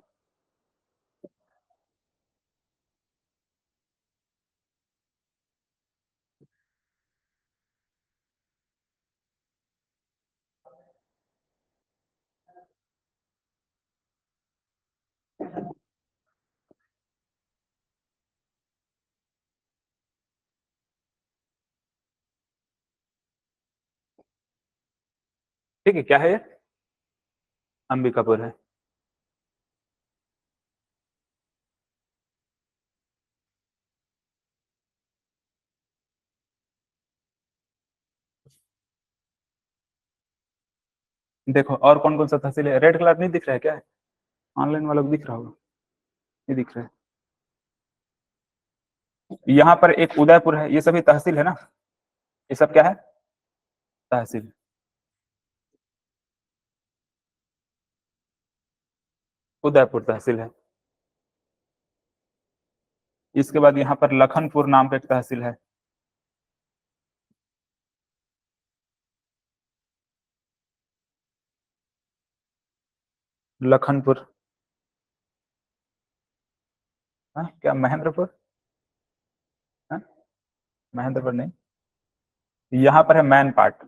ठीक है, क्या है ये? अंबिकापुर है। देखो और कौन कौन सा तहसील है, रेड कलर नहीं दिख रहा है क्या? ऑनलाइन वालों को दिख रहा होगा, नहीं दिख रहा है। यहाँ पर एक उदयपुर है, ये सभी तहसील है ना, ये सब क्या है? तहसील। उदयपुर तहसील है। इसके बाद यहाँ पर लखनपुर नाम का एक तहसील है, लखनपुर, हाँ क्या महेंद्रपुर? हाँ, महेंद्रपुर नहीं, यहाँ पर है मैन पार्ट,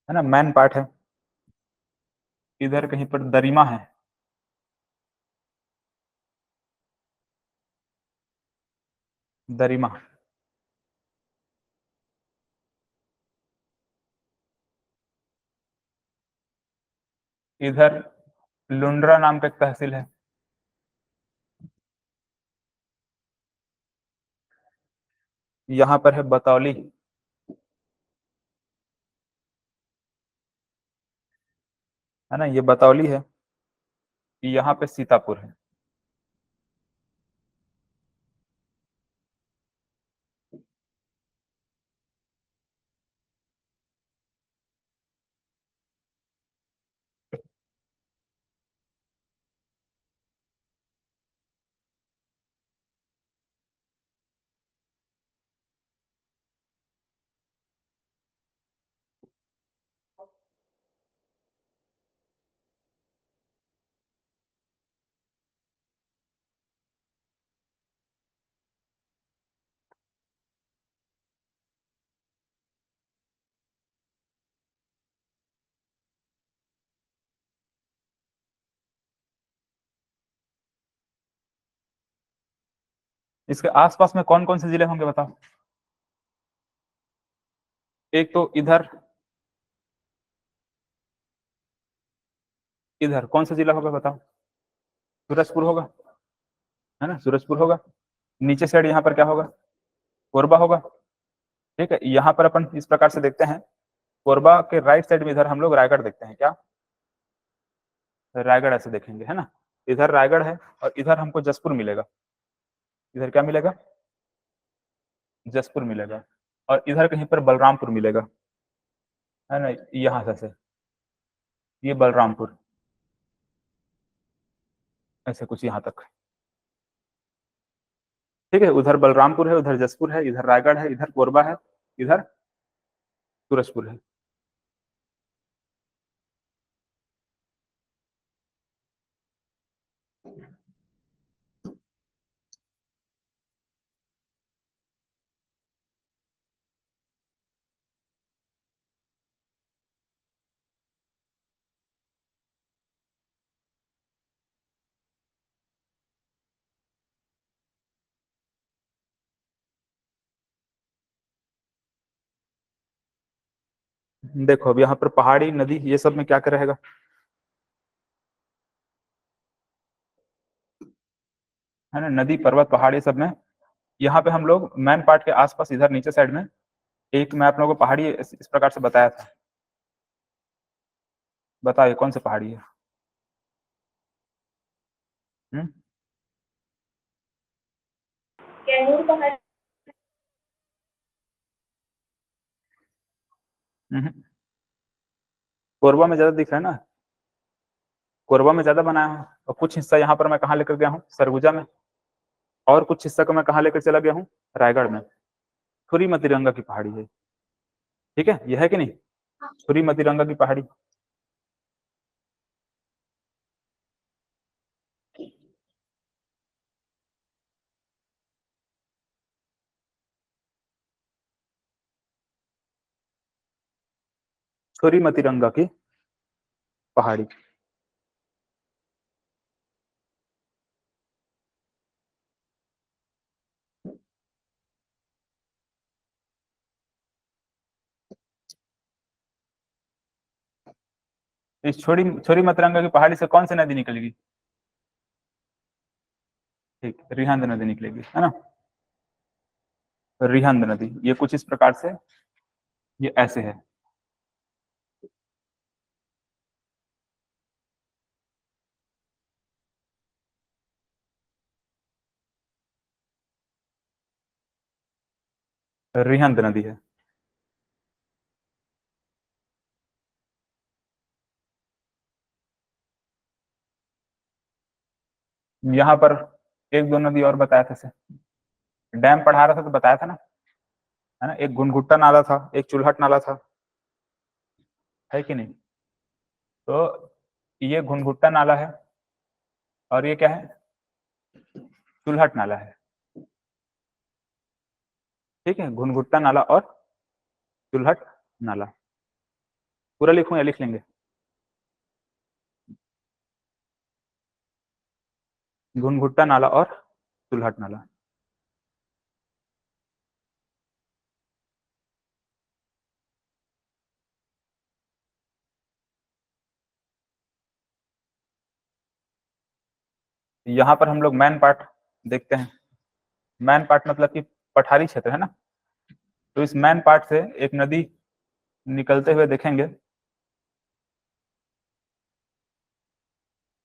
है ना, मैन पार्ट है, इधर कहीं पर दरिमा है, दरिमा, इधर लुंड्रा नाम का एक तहसील है, यहाँ पर है बतौली, है ना, ये बतौली है, यहाँ पे सीतापुर है। इसके आसपास में कौन कौन से जिले होंगे बताओ? एक तो इधर, इधर कौन सा जिला होगा बताओ? सूरजपुर होगा, है ना, सूरजपुर होगा। नीचे साइड यहाँ पर क्या होगा? कोरबा होगा। ठीक है, यहाँ पर अपन इस प्रकार से देखते हैं, कोरबा के राइट साइड में इधर हम लोग रायगढ़ देखते हैं, क्या रायगढ़ ऐसे देखेंगे, है ना, इधर रायगढ़ है और इधर हमको जसपुर मिलेगा, इधर क्या मिलेगा? जसपुर मिलेगा, और इधर कहीं पर बलरामपुर मिलेगा, है ना, यहाँ से ये बलरामपुर, ऐसे कुछ यहाँ तक। ठीक है, उधर बलरामपुर है, उधर जसपुर है, इधर रायगढ़ है, इधर कोरबा है, इधर सूरजपुर है। देखो अब यहाँ पर पहाड़ी नदी ये सब में क्या क्या रहेगा? है ना, नदी पर्वत पहाड़ ये सब में, यहाँ पे हम लोग मैन पार्ट के आसपास इधर नीचे साइड में एक मैं आप लोगों को पहाड़ी इस प्रकार से बताया था, बताइए कौन सी पहाड़ी है? हम्म? कैमूर पहाड़। हम्म। कोरबा में ज्यादा दिख रहा है ना, कोरबा में ज्यादा बनाया हूँ, और कुछ हिस्सा यहाँ पर मैं कहाँ लेकर गया हूँ? सरगुजा में, और कुछ हिस्सा को मैं कहाँ लेकर चला गया हूँ? रायगढ़ में। छुरी मतिरंगा की पहाड़ी है, ठीक है, यह है कि नहीं, छुरी मतिरंगा की पहाड़ी। छुरी मतिरंगा की पहाड़ी। इस छोरी छोरी मतरंगा की पहाड़ी से कौन सी नदी निकलेगी? ठीक, रिहंद नदी निकलेगी, है ना, रिहंद नदी, ये कुछ इस प्रकार से, ये ऐसे है। रिहंद नदी है। यहाँ पर एक दो नदी और बताया था से, डैम पढ़ा रहा था तो बताया था ना, है ना, एक घुनघुट्टा नाला था, एक चुल्हट नाला था, है कि नहीं? तो ये घुनघुट्टा नाला है, और ये क्या है? चुल्हट नाला है। ठीक है, घुनघुट्टा नाला और चुल्हट नाला। पूरा लिखूं या लिख लेंगे? घुनघुट्टा नाला और चुल्हट नाला। यहाँ पर हम लोग मैन पार्ट देखते हैं। मैन पार्ट मतलब कि पठारी क्षेत्र है ना, तो इस मैन पार्ट से एक नदी निकलते हुए देखेंगे।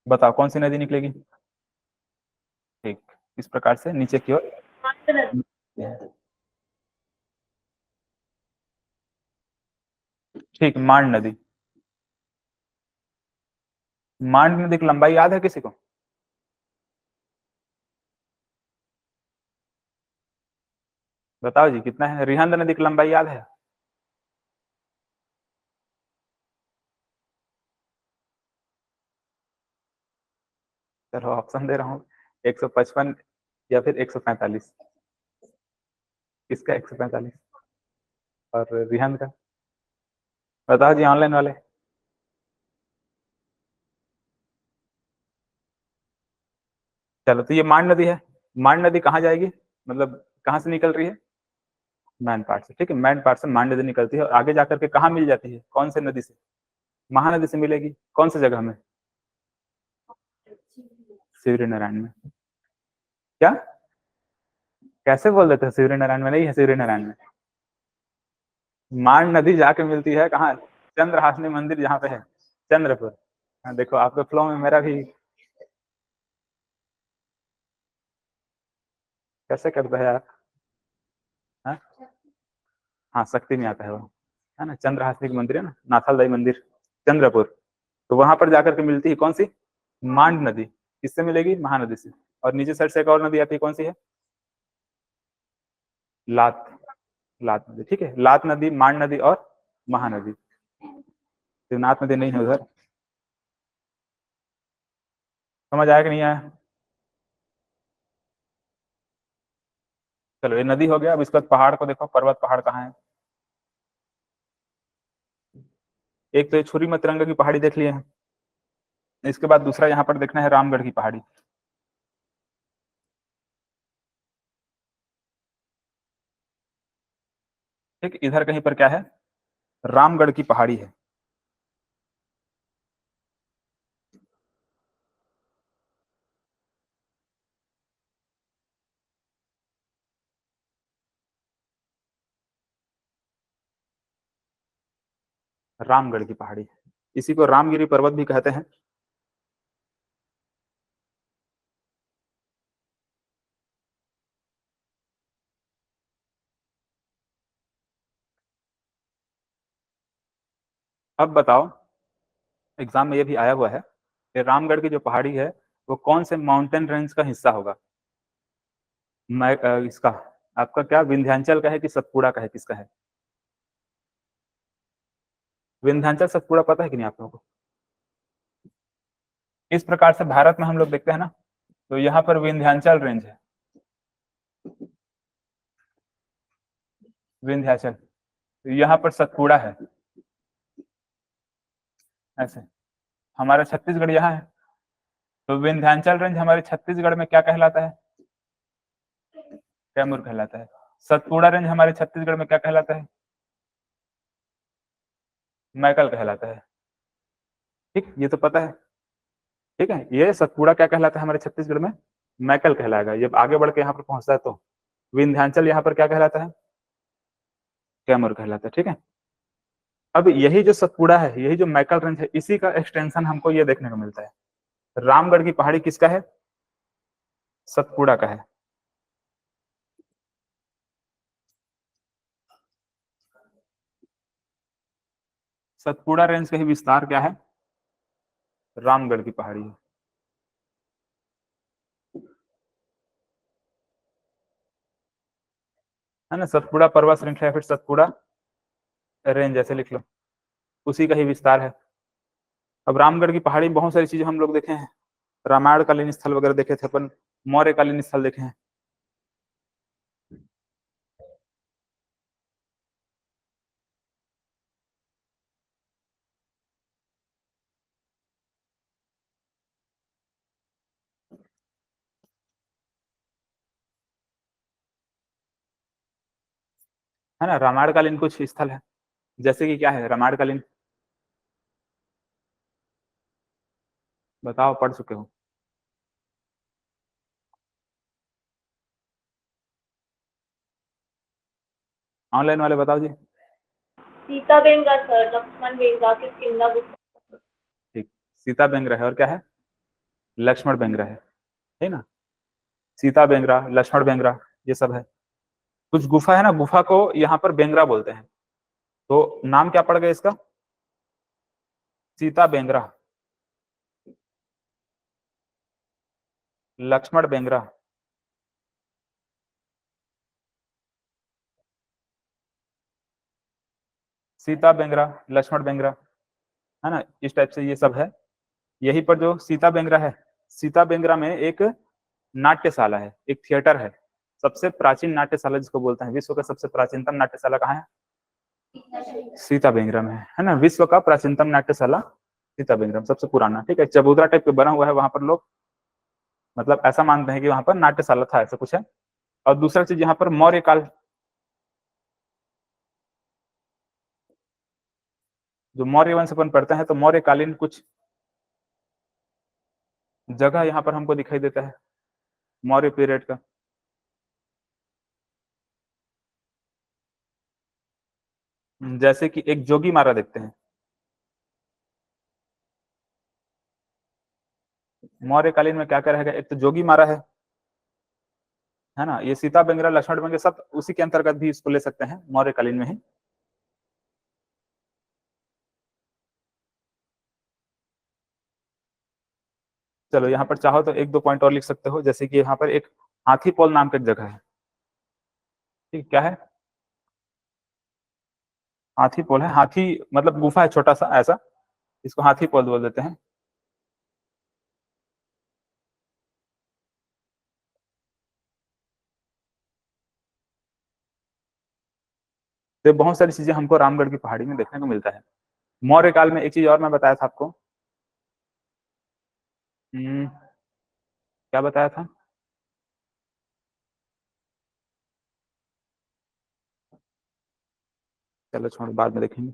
बताओ कौन सी नदी निकलेगी। ठीक, इस प्रकार से नीचे की ओर। ठीक, मांड नदी। मांड नदी की लंबाई याद है किसी को। बताओ जी कितना है। रिहंद नदी की लंबाई याद है। चलो ऑप्शन दे रहा हूँ, 155 या फिर 145। किसका 145 और रिहंद का। बताओ जी ऑनलाइन वाले। चलो तो ये मांड नदी है। मांड नदी कहाँ जाएगी, मतलब कहाँ से निकल रही है। मैन पार्ट से। ठीक है, मैन पार्ट से मांड नदी निकलती है और आगे जाकर के कहाँ मिल जाती है, कौन से नदी से। महानदी से मिलेगी। कौन सी जगह में। शिवरी नारायण में। क्या, कैसे बोल देते हैं शिवरी नारायण में नहीं है। शिवरी नारायण में मांड नदी जाके मिलती है कहाँ, चंद्रहासिनी मंदिर जहाँ पे है, चंद्रपुर। हाँ, देखो आपके फ्लो में मेरा भी कैसे करता है यार। हाँ, हाँ शक्ति में आता है वो, है ना। चंद्रहासिनी की मंदिर है ना, नाथालदाई मंदिर, चंद्रपुर। तो वहां पर जाकर के मिलती है कौन सी, मांड नदी। किससे मिलेगी, महानदी से। और नीचे साइड से एक और नदी आती है, कौन सी है, लात। लात नदी। ठीक है, लात नदी, मांड नदी और महानदी। शिवनाथ नदी नहीं है उधर। समझ आया कि नहीं आया। चलो ये नदी हो गया। अब इसके बाद पहाड़ को देखो, पर्वत पहाड़ कहाँ है। एक तो ये छुरी में तिरंगा की पहाड़ी देख लिए हैं। इसके बाद दूसरा यहाँ पर देखना है रामगढ़ की पहाड़ी। ठीक, इधर कहीं पर क्या है, रामगढ़ की पहाड़ी है। रामगढ़ की पहाड़ी, इसी को रामगिरी पर्वत भी कहते हैं। अब बताओ, एग्जाम में ये भी आया हुआ है कि रामगढ़ की जो पहाड़ी है वो कौन से माउंटेन रेंज का हिस्सा होगा। मैं इसका आपका क्या विंध्याचल का है कि सतपुड़ा का है, किसका है। विंध्याचल सतपुड़ा पता है कि नहीं आप लोगों को। इस प्रकार से भारत में हम लोग देखते हैं ना, तो यहाँ पर विंध्याचल रेंज है, विंध्याचल। तो यहाँ पर सतपुड़ा है। ऐसे हमारा छत्तीसगढ़ यहाँ है, तो विंध्याचल रेंज हमारे छत्तीसगढ़ में क्या कहलाता है, कैमूर कहलाता है। सतपुड़ा रेंज हमारे छत्तीसगढ़ में क्या कहलाता है, मैकल कहलाता है। ठीक, ये तो पता है। ठीक है, ये सतपुड़ा क्या कहलाता है हमारे छत्तीसगढ़ में, मैकल कहलाएगा। जब आगे बढ़ के यहाँ पर पहुंचता है तो विंध्याचल यहाँ पर क्या कहलाता है, कैमूर कहलाता है। ठीक है, अब यही जो सतपुड़ा है, यही जो मैकल रेंज है, इसी का एक्सटेंशन हमको ये देखने को मिलता है। रामगढ़ की पहाड़ी किसका है, सतपुड़ा का है। सतपुड़ा रेंज का ही विस्तार क्या है, रामगढ़ की पहाड़ी है। है ना, सतपुड़ा पर्वत श्रृंखला या फिर सतपुड़ा रेंज ऐसे लिख लो, उसी का ही विस्तार है। अब रामगढ़ की पहाड़ी में बहुत सारी चीजें हम लोग देखे हैं, रामायण कालीन स्थल वगैरह देखे थे अपन, मौर्य कालीन स्थल देखे हैं। है ना, रामायण कालीन कुछ स्थल है, जैसे कि क्या है रामायण कालीन। बताओ, पढ़ चुके हो। ऑनलाइन वाले बताओ जी। सीता बेंगा सर, लक्ष्मण बेंगा किष्किंधा गुफा। ठीक, सीता बेंगरा है और क्या है, लक्ष्मण बेंगरा है ना। सीता बेंगरा, लक्ष्मण बेंगरा, ये सब है। कुछ गुफा है ना, गुफा को यहाँ पर बेंगरा बोलते हैं, तो नाम क्या पड़ गया इसका, सीता बेंगरा, लक्ष्मण बेंगरा। सीता बेंगरा, लक्ष्मण बेंगरा, है ना, इस टाइप से ये सब है। यही पर जो सीता बेंगरा है, सीता बेंगरा में एक नाट्यशाला है, एक थिएटर है, सबसे प्राचीन नाट्यशाला जिसको बोलते हैं, विश्व का सबसे प्राचीनतम नाट्यशाला कहाँ है, सीता बेंगरा में है ना। विश्व का प्राचीनतम नाट्यशाला सीता बेंगरा सबसे पुराना, ठीक है, चबूतरा टाइप का बना हुआ है, वहां पर लोग मतलब ऐसा मानते हैं कि वहां पर नाट्यशाला था, ऐसा कुछ है। और दूसरा चीज यहाँ पर मौर्य काल, जो मौर्य वंश अपन पढ़ते हैं तो मौर्य कालीन कुछ जगह यहाँ पर हमको दिखाई देता है मौर्य पीरियड का। जैसे कि एक जोगी मारा देखते हैं, मौर्य कालीन में क्या क्या रहेगा, एक तो जोगी मारा है ना, ये सीता बेंगरा, लक्ष्मण बेंगरा सब उसी के अंतर्गत भी इसको ले सकते हैं, मौर्य कालीन में ही। चलो यहाँ पर चाहो तो एक दो पॉइंट और लिख सकते हो, जैसे कि यहाँ पर एक हाथी पोल नाम का एक जगह है, ठीक, क्या है, हाथी पोल है, हाथी मतलब गुफा है छोटा सा ऐसा, इसको हाथी पोल बोल देते हैं। तो बहुत सारी चीजें हमको रामगढ़ की पहाड़ी में देखने को मिलता है। मौर्य काल में एक चीज और मैं बताया था आपको, क्या बताया था, चलो छोड़ो बाद में देखेंगे।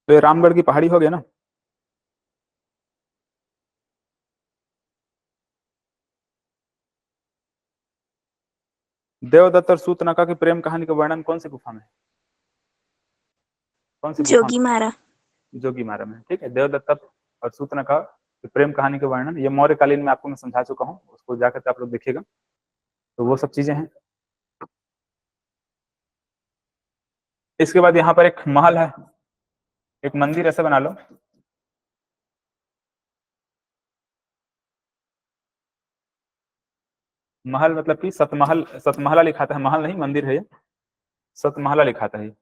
तो ये रामगढ़ की पहाड़ी हो गया ना। देवदत्त और सूतनका की प्रेम कहानी का वर्णन कौन सी गुफा में, कौन सी गुफा में, जोगी मारा। जोगी मारा में, ठीक है। देवदत्त और सूतनका की प्रेम कहानी का वर्णन ये मौर्य कालीन में आपको मैं समझा चुका हूँ, उसको जाकर के आप लोग देखिएगा, तो वो सब चीजें हैं। इसके बाद यहाँ पर एक महल है, एक मंदिर ऐसे बना लो, महल मतलब कि सतमहल, सतमहला लिखा था, महल नहीं मंदिर है ये, सतमहला लिखा था ये,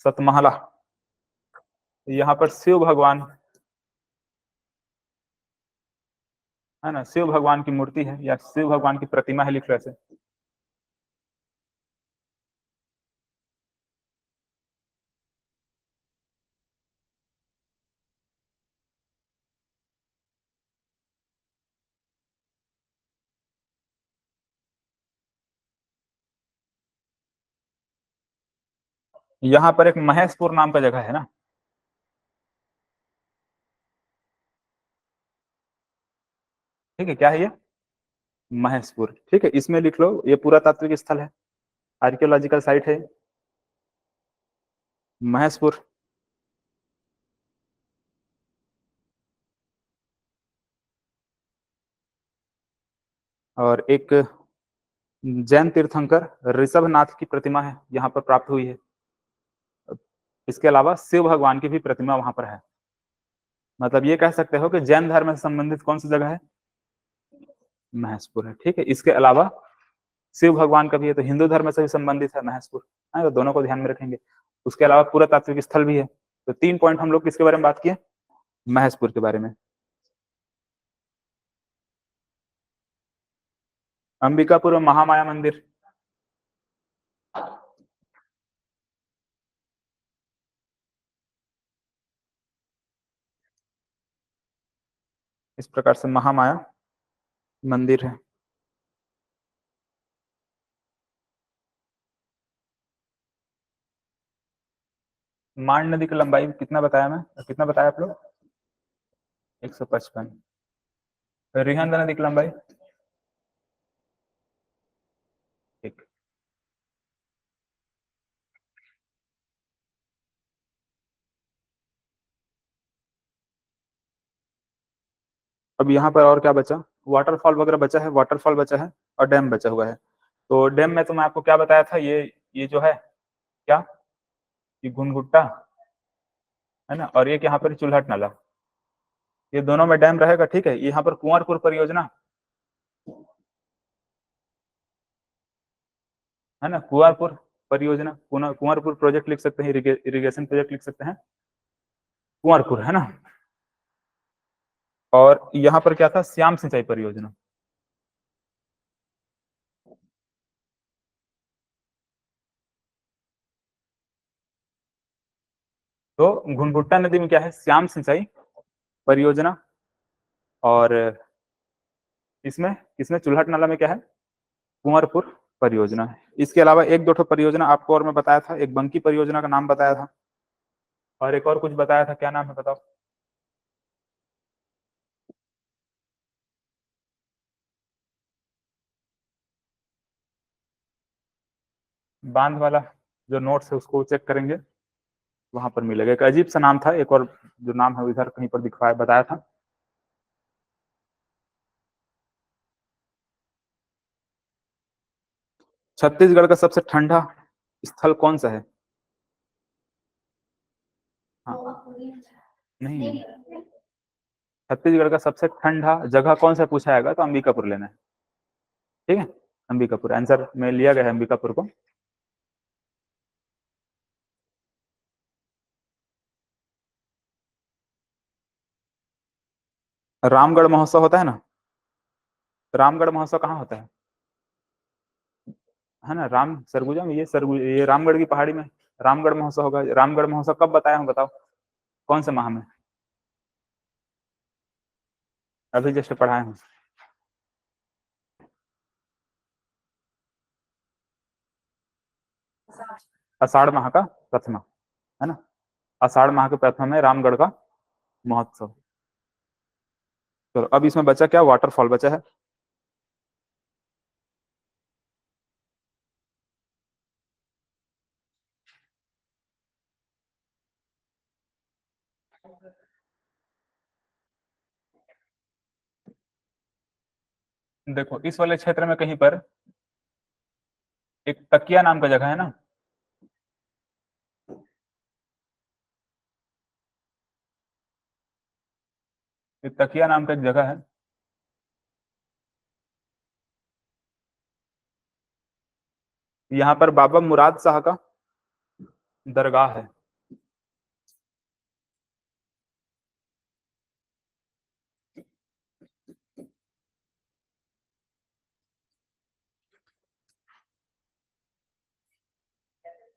सतमहला। यहाँ पर शिव भगवान है ना, शिव भगवान की मूर्ति है या शिव भगवान की प्रतिमा है, लिख लो ऐसे। यहाँ पर एक महेशपुर नाम का जगह है ना, ठीक है, क्या है ये, महेशपुर, ठीक है, इसमें लिख लो ये पुरातात्विक स्थल है, आर्कियोलॉजिकल साइट है महेशपुर। और एक जैन तीर्थंकर ऋषभनाथ की प्रतिमा है यहाँ पर प्राप्त हुई है। इसके अलावा शिव भगवान की भी प्रतिमा वहां पर है। मतलब ये कह सकते हो कि जैन धर्म से संबंधित कौन सी जगह है, महेशपुर है, ठीक है। इसके अलावा शिव भगवान का भी है, तो हिंदू धर्म से भी संबंधित है महेशपुर, है, तो दोनों को ध्यान में रखेंगे। उसके अलावा पुरातात्विक स्थल भी है। तो 3 पॉइंट हम लोग किसके बारे में बात किए, महेशपुर के बारे में। अंबिकापुर में महामाया मंदिर, इस प्रकार से महामाया मंदिर है। मांड नदी की लंबाई कितना बताया मैं, कितना बताया आप लोग? 155। रिहंद नदी की लंबाई? ठीक। अब यहाँ पर और क्या बचा? वाटरफॉल वगैरह बचा है, वाटरफॉल बचा है और डैम बचा हुआ है। तो डैम में तो मैं आपको क्या बताया था, ये जो है क्या, ये घुनघुट्टा है ना, और एक यहाँ पर चुल्हट नाला, ये दोनों में डैम रहेगा। ठीक है, यहाँ पर कुंवरपुर परियोजना है ना, कुंवरपुर परियोजना, कुंवरपुर प्रोजेक्ट लिख सकते हैं, इरिगेशन प्रोजेक्ट लिख सकते हैं, कुंवरपुर है ना। और यहाँ पर क्या था, श्याम सिंचाई परियोजना। तो घुनघुट्टा नदी में क्या है, श्याम सिंचाई परियोजना, और इसमें किसमें, चुल्हट नाला में क्या है, कुंवरपुर परियोजना है। इसके अलावा एक दो ठो परियोजना आपको और मैं बताया था, एक बंकी परियोजना का नाम बताया था, और एक और कुछ बताया था, क्या नाम है बताओ? बांध वाला जो नोट्स है उसको चेक करेंगे, वहां पर मिलेगा। एक अजीब सा नाम था, एक और जो नाम है इधर कहीं पर दिखाया बताया था। छत्तीसगढ़ का सबसे ठंडा स्थल कौन सा है? हाँ, नहीं, छत्तीसगढ़ का सबसे ठंडा जगह कौन सा पूछा जाएगा तो अंबिकापुर लेना है। ठीक है, अंबिकापुर आंसर में लिया गया है, अंबिकापुर को। रामगढ़ महोत्सव होता है ना, रामगढ़ महोत्सव कहाँ होता है ना, राम सरगुजा में, ये रामगढ़ की पहाड़ी में रामगढ़ महोत्सव होगा। रामगढ़ महोत्सव कब बताया हूँ बताओ, कौन से माह में? अभी जस्ट पढ़ाए हूँ। आषाढ़ माह का प्रथमा, है ना, आषाढ़ माह के प्रथम में रामगढ़ का महोत्सव। चलो अब इसमें बचा क्या, वाटरफॉल बचा है। देखो इस वाले क्षेत्र में कहीं पर एक तकिया नाम का जगह है ना, एक तकिया नाम का एक जगह है, यहाँ पर बाबा मुराद शाह का दरगाह है।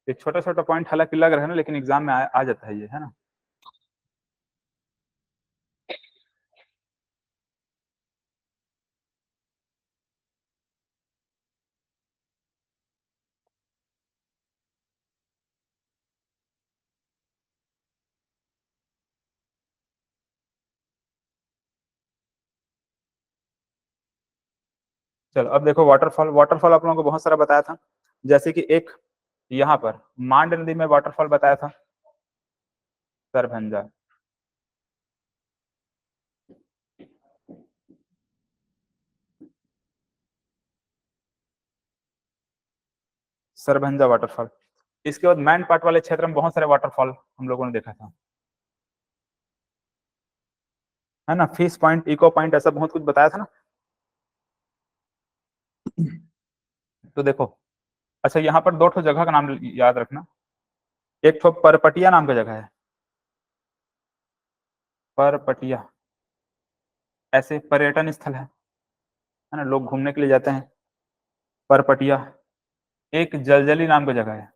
ये छोटा छोटा पॉइंट हालांकि लग रहा है ना, लेकिन एग्जाम में आ जाता है ये, है ना। चलो अब देखो वाटरफॉल, वाटरफॉल आप लोगों को बहुत सारा बताया था, जैसे कि एक यहाँ पर मांड नदी में वाटरफॉल बताया था, सरभंजा, सरभंजा वाटरफॉल। इसके बाद मैन पार्ट वाले क्षेत्र में बहुत सारे वाटरफॉल हम लोगों ने देखा था, है ना, फिश पॉइंट, इको पॉइंट, ऐसा बहुत कुछ बताया था ना। तो देखो, अच्छा यहाँ पर दो ठो जगह का नाम याद रखना, एक ठो परपटिया नाम का जगह है, परपटिया, ऐसे पर्यटन स्थल है ना, लोग घूमने के लिए जाते हैं, परपटिया। एक जलजली नाम का जगह है,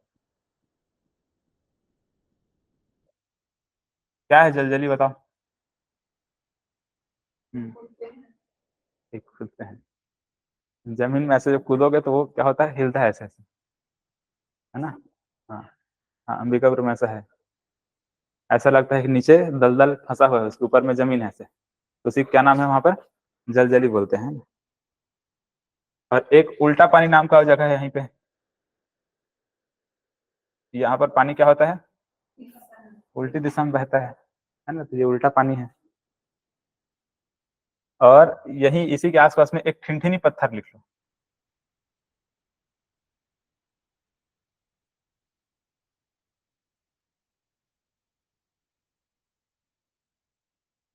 क्या है जलजली बताओ? ठीक, खुलते हैं, जमीन में ऐसे जब कूदोगे तो वो क्या होता है, हिलता है ऐसे ऐसे, है ना। हाँ, हाँ अंबिकापुर में ऐसा है। ऐसा लगता है कि नीचे दलदल फंसा हुआ है, उसके ऊपर में जमीन है ऐसे, तो उसी क्या नाम है वहां पर, जलजली बोलते हैं। और एक उल्टा पानी नाम का जगह है यहीं पे, यहाँ पर पानी क्या होता है, उल्टी दिशा में बहता है ना, तो ये उल्टा पानी है। और यही इसी के आसपास में एक ठिनठिनी पत्थर लिख लो।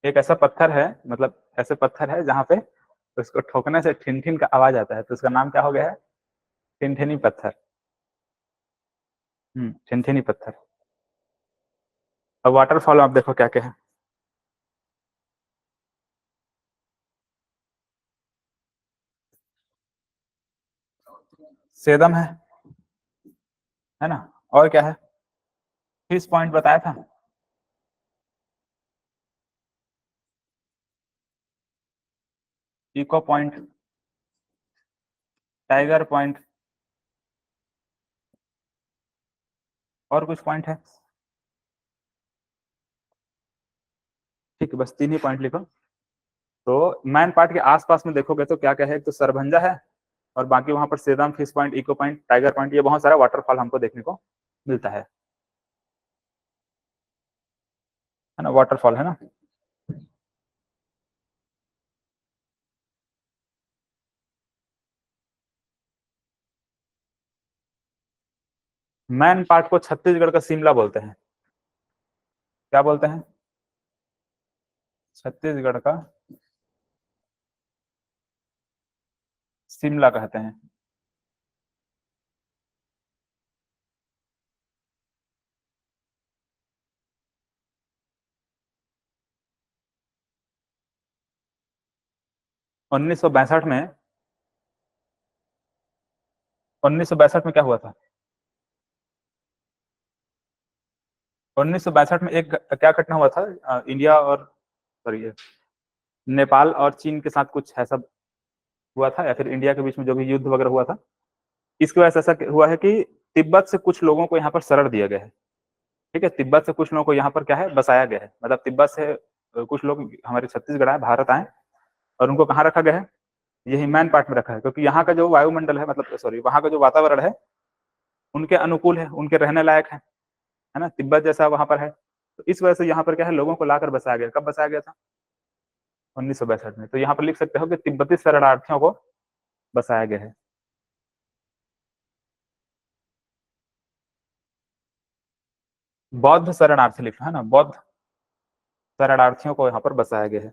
एक ऐसा पत्थर है, मतलब ऐसे पत्थर है जहाँ पे उसको ठोकने से ठिन ठिन का आवाज आता है, तो उसका नाम क्या हो गया है, ठिनठिनी पत्थर। ठिनठिनी पत्थर। अब वाटरफॉल आप देखो क्या क्या है। सेदम है ना, और क्या है, फिश पॉइंट बताया था, इको पॉइंट, टाइगर पॉइंट, और कुछ पॉइंट है, ठीक है, बस 3 ही पॉइंट लिखो। तो मैन पार्ट के आसपास में देखोगे तो क्या क्या है, एक तो सरभंजा है, और बाकी वहां पर सेदम, fish point, echo point, tiger point, ये बहुत सारा वाटरफॉल हमको देखने को मिलता है ना, वाटरफॉल है ना। मैन पार्ट को छत्तीसगढ़ का शिमला बोलते हैं, क्या बोलते हैं, छत्तीसगढ़ का शिमला कहते हैं। 1962 में, 1962 में क्या हुआ था, 1962 में एक क्या घटना हुआ था, इंडिया और, सॉरी, नेपाल और चीन के साथ कुछ ऐसा हुआ था, या फिर इंडिया के बीच में जो भी युद्ध वगैरह हुआ था, इसकी वजह से ऐसा हुआ है कि तिब्बत से कुछ लोगों को यहाँ पर शरण दिया गया है। ठीक है, तिब्बत से कुछ लोगों को यहाँ पर क्या है, बसाया गया है, मतलब तिब्बत से कुछ लोग हमारे छत्तीसगढ़ आए, भारत आए, और उनको कहाँ रखा गया है, यही मैन पार्ट में रखा है, क्योंकि यहाँ का जो वायुमंडल है, मतलब सॉरी, वहाँ का जो वातावरण है उनके अनुकूल है, उनके रहने लायक है ना, तिब्बत जैसा वहां पर है, तो इस वजह से यहाँ पर क्या है, लोगों को लाकर बसाया गया। कब बसाया गया था, 1962 में। तो यहाँ पर लिख सकते हो कि तिब्बती शरणार्थियों को बसाया गया है। बौद्ध शरणार्थी लिखना है ना, बौद्ध शरणार्थियों को यहाँ पर बसाया गया है।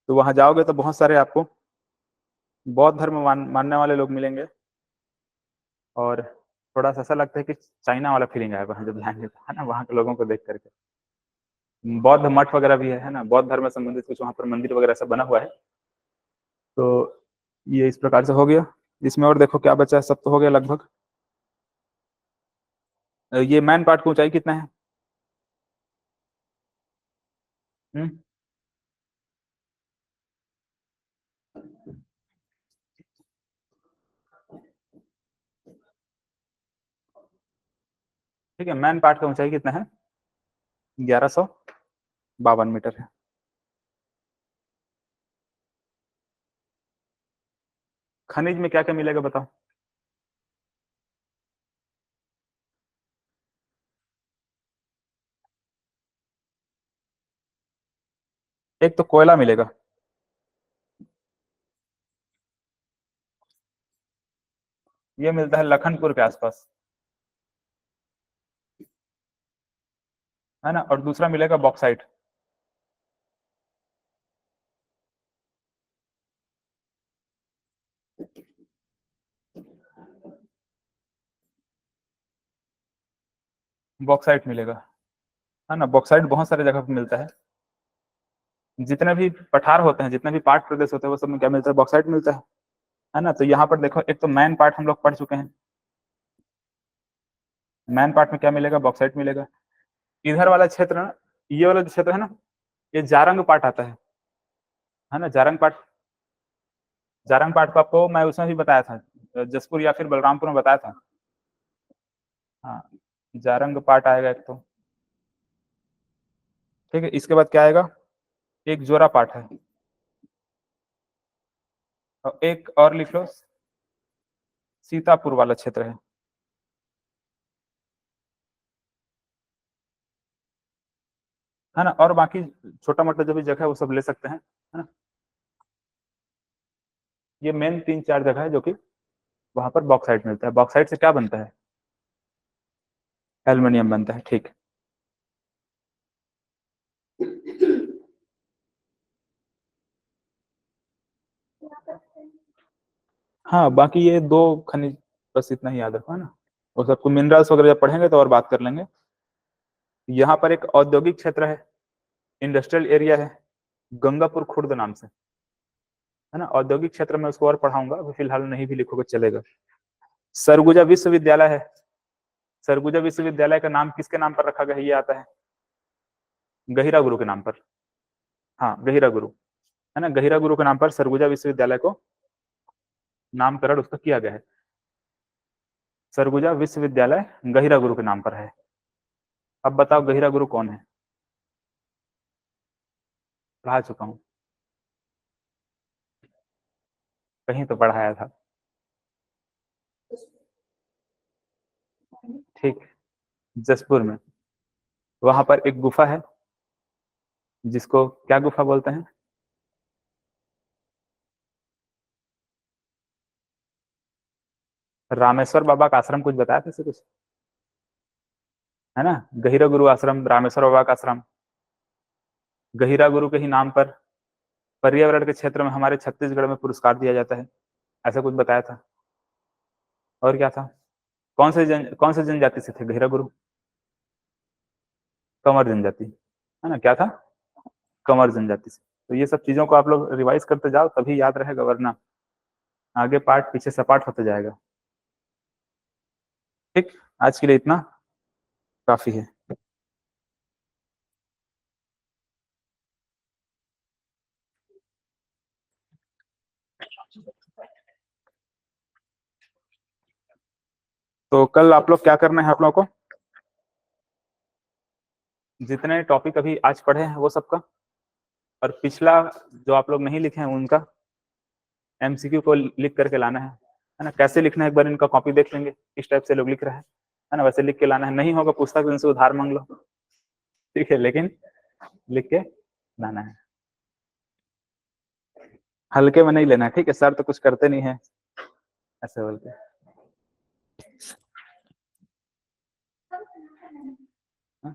तो वहां जाओगे तो बहुत सारे आपको बौद्ध धर्म मानने वाले लोग मिलेंगे, और थोड़ा सा ऐसा लगता है कि चाइना वाला फीलिंग आएगा वहां जब जाएंगे तो, है ना, वहां के लोगों को देख करके। बौद्ध मठ वगैरह भी है ना, बौद्ध धर्म से संबंधित कुछ वहां पर मंदिर वगैरह सब बना हुआ है। तो ये इस प्रकार से हो गया। इसमें और देखो क्या बचा है, सब तो हो गया लगभग। ये मैन पार्ट की ऊंचाई कितना है, हम्म, ठीक है, मैन पार्ट का ऊंचाई कितना है, 1152 मीटर है। खनिज में क्या क्या मिलेगा बताओ। एक तो कोयला मिलेगा, ये मिलता है लखनपुर के आसपास, है ना, और दूसरा मिलेगा बॉक्साइट। बॉक्साइट मिलेगा, है ना। बॉक्साइट बहुत सारे जगह पे मिलता है, जितने भी पठार होते हैं, जितने भी पार्ट प्रदेश होते हैं, वो सब में क्या मिलता है? बॉक्साइट मिलता है ना। तो यहाँ पर देखो, एक तो मैन पार्ट हम लोग पढ़ चुके हैं, मैन पार्ट में क्या मिलेगा? बॉक्साइट मिलेगा। इधर वाला क्षेत्र ना, ये वाला जो क्षेत्र है ना, ये जारंग पार्ट आता है ना। जारंग पार्ट, जारंग पार्ट को आपको मैं उसमें भी बताया था, जसपुर या फिर बलरामपुर में बताया था। हाँ, जारंग पार्ट आएगा एक तो, ठीक है। इसके बाद क्या आएगा? एक जोरा पार्ट है, और एक और लिख लो, सीतापुर वाला क्षेत्र है ना। और बाकी छोटा मोटा जो भी जगह है वो सब ले सकते हैं, है ना। ये मेन 3-4 जगह है जो कि वहां पर बॉक्साइट मिलता है। बॉक्साइट से क्या बनता है? एल्युमिनियम बनता है, ठीक। हाँ, बाकी ये 2 खनिज बस इतना ही याद रखो, है ना। और सबको मिनरल्स वगैरह जब पढ़ेंगे तो और बात कर लेंगे। यहाँ पर एक औद्योगिक क्षेत्र है, इंडस्ट्रियल एरिया है, गंगापुर खुर्द नाम से, है ना। औद्योगिक क्षेत्र में उसको और पढ़ाऊंगा, अभी फिलहाल नहीं भी लिखोगे चलेगा। सरगुजा विश्वविद्यालय है। सरगुजा विश्वविद्यालय का नाम किसके नाम पर रखा गया? ये आता है गहिरा गुरु के नाम पर। हाँ, गहिरा गुरु, है ना। गहिरा गुरु के नाम पर सरगुजा विश्वविद्यालय को नामकरण उसका किया गया है। सरगुजा विश्वविद्यालय गहिरा गुरु के नाम पर है। अब बताओ गहिरा गुरु कौन है? पढ़ा चुका हूँ, कहीं तो पढ़ाया था, ठीक। जसपुर में, वहां पर एक गुफा है, जिसको क्या गुफा बोलते हैं? रामेश्वर बाबा का आश्रम, कुछ बताया था इसे कुछ, है ना। गहिरा गुरु आश्रम, रामेश्वर बाबा का आश्रम, गहिरा गुरु के ही नाम पर पर्यावरण के क्षेत्र में हमारे छत्तीसगढ़ में पुरस्कार दिया जाता है, ऐसा कुछ बताया था। और क्या था? कौन से जनजाति से थे गहिरा गुरु? कंवर जनजाति, है ना। क्या था? कंवर जनजाति से। तो ये सब चीजों को आप लोग रिवाइज करते जाओ, तभी याद रहेगा, वरना आगे पार्ट पीछे सपाट होते जाएगा, ठीक। आज के लिए इतना काफी है। तो कल आप लोग क्या करना है? आप लोगों को जितने टॉपिक अभी आज पढ़े हैं वो सबका, और पिछला जो आप लोग नहीं लिखे हैं उनका एमसीक्यू को लिख करके लाना है ना। कैसे लिखना है एक बार इनका कॉपी देख लेंगे, किस टाइप से लोग लिख रहे हैं, है ना। वैसे लिख के लाना है, नहीं होगा पुस्तक इनसे उधार मांग लो, ठीक है, लेकिन लिख के लाना है। हल्के में नहीं लेना है, ठीक है। सर तो कुछ करते नहीं है ऐसे बोलते। हाँ?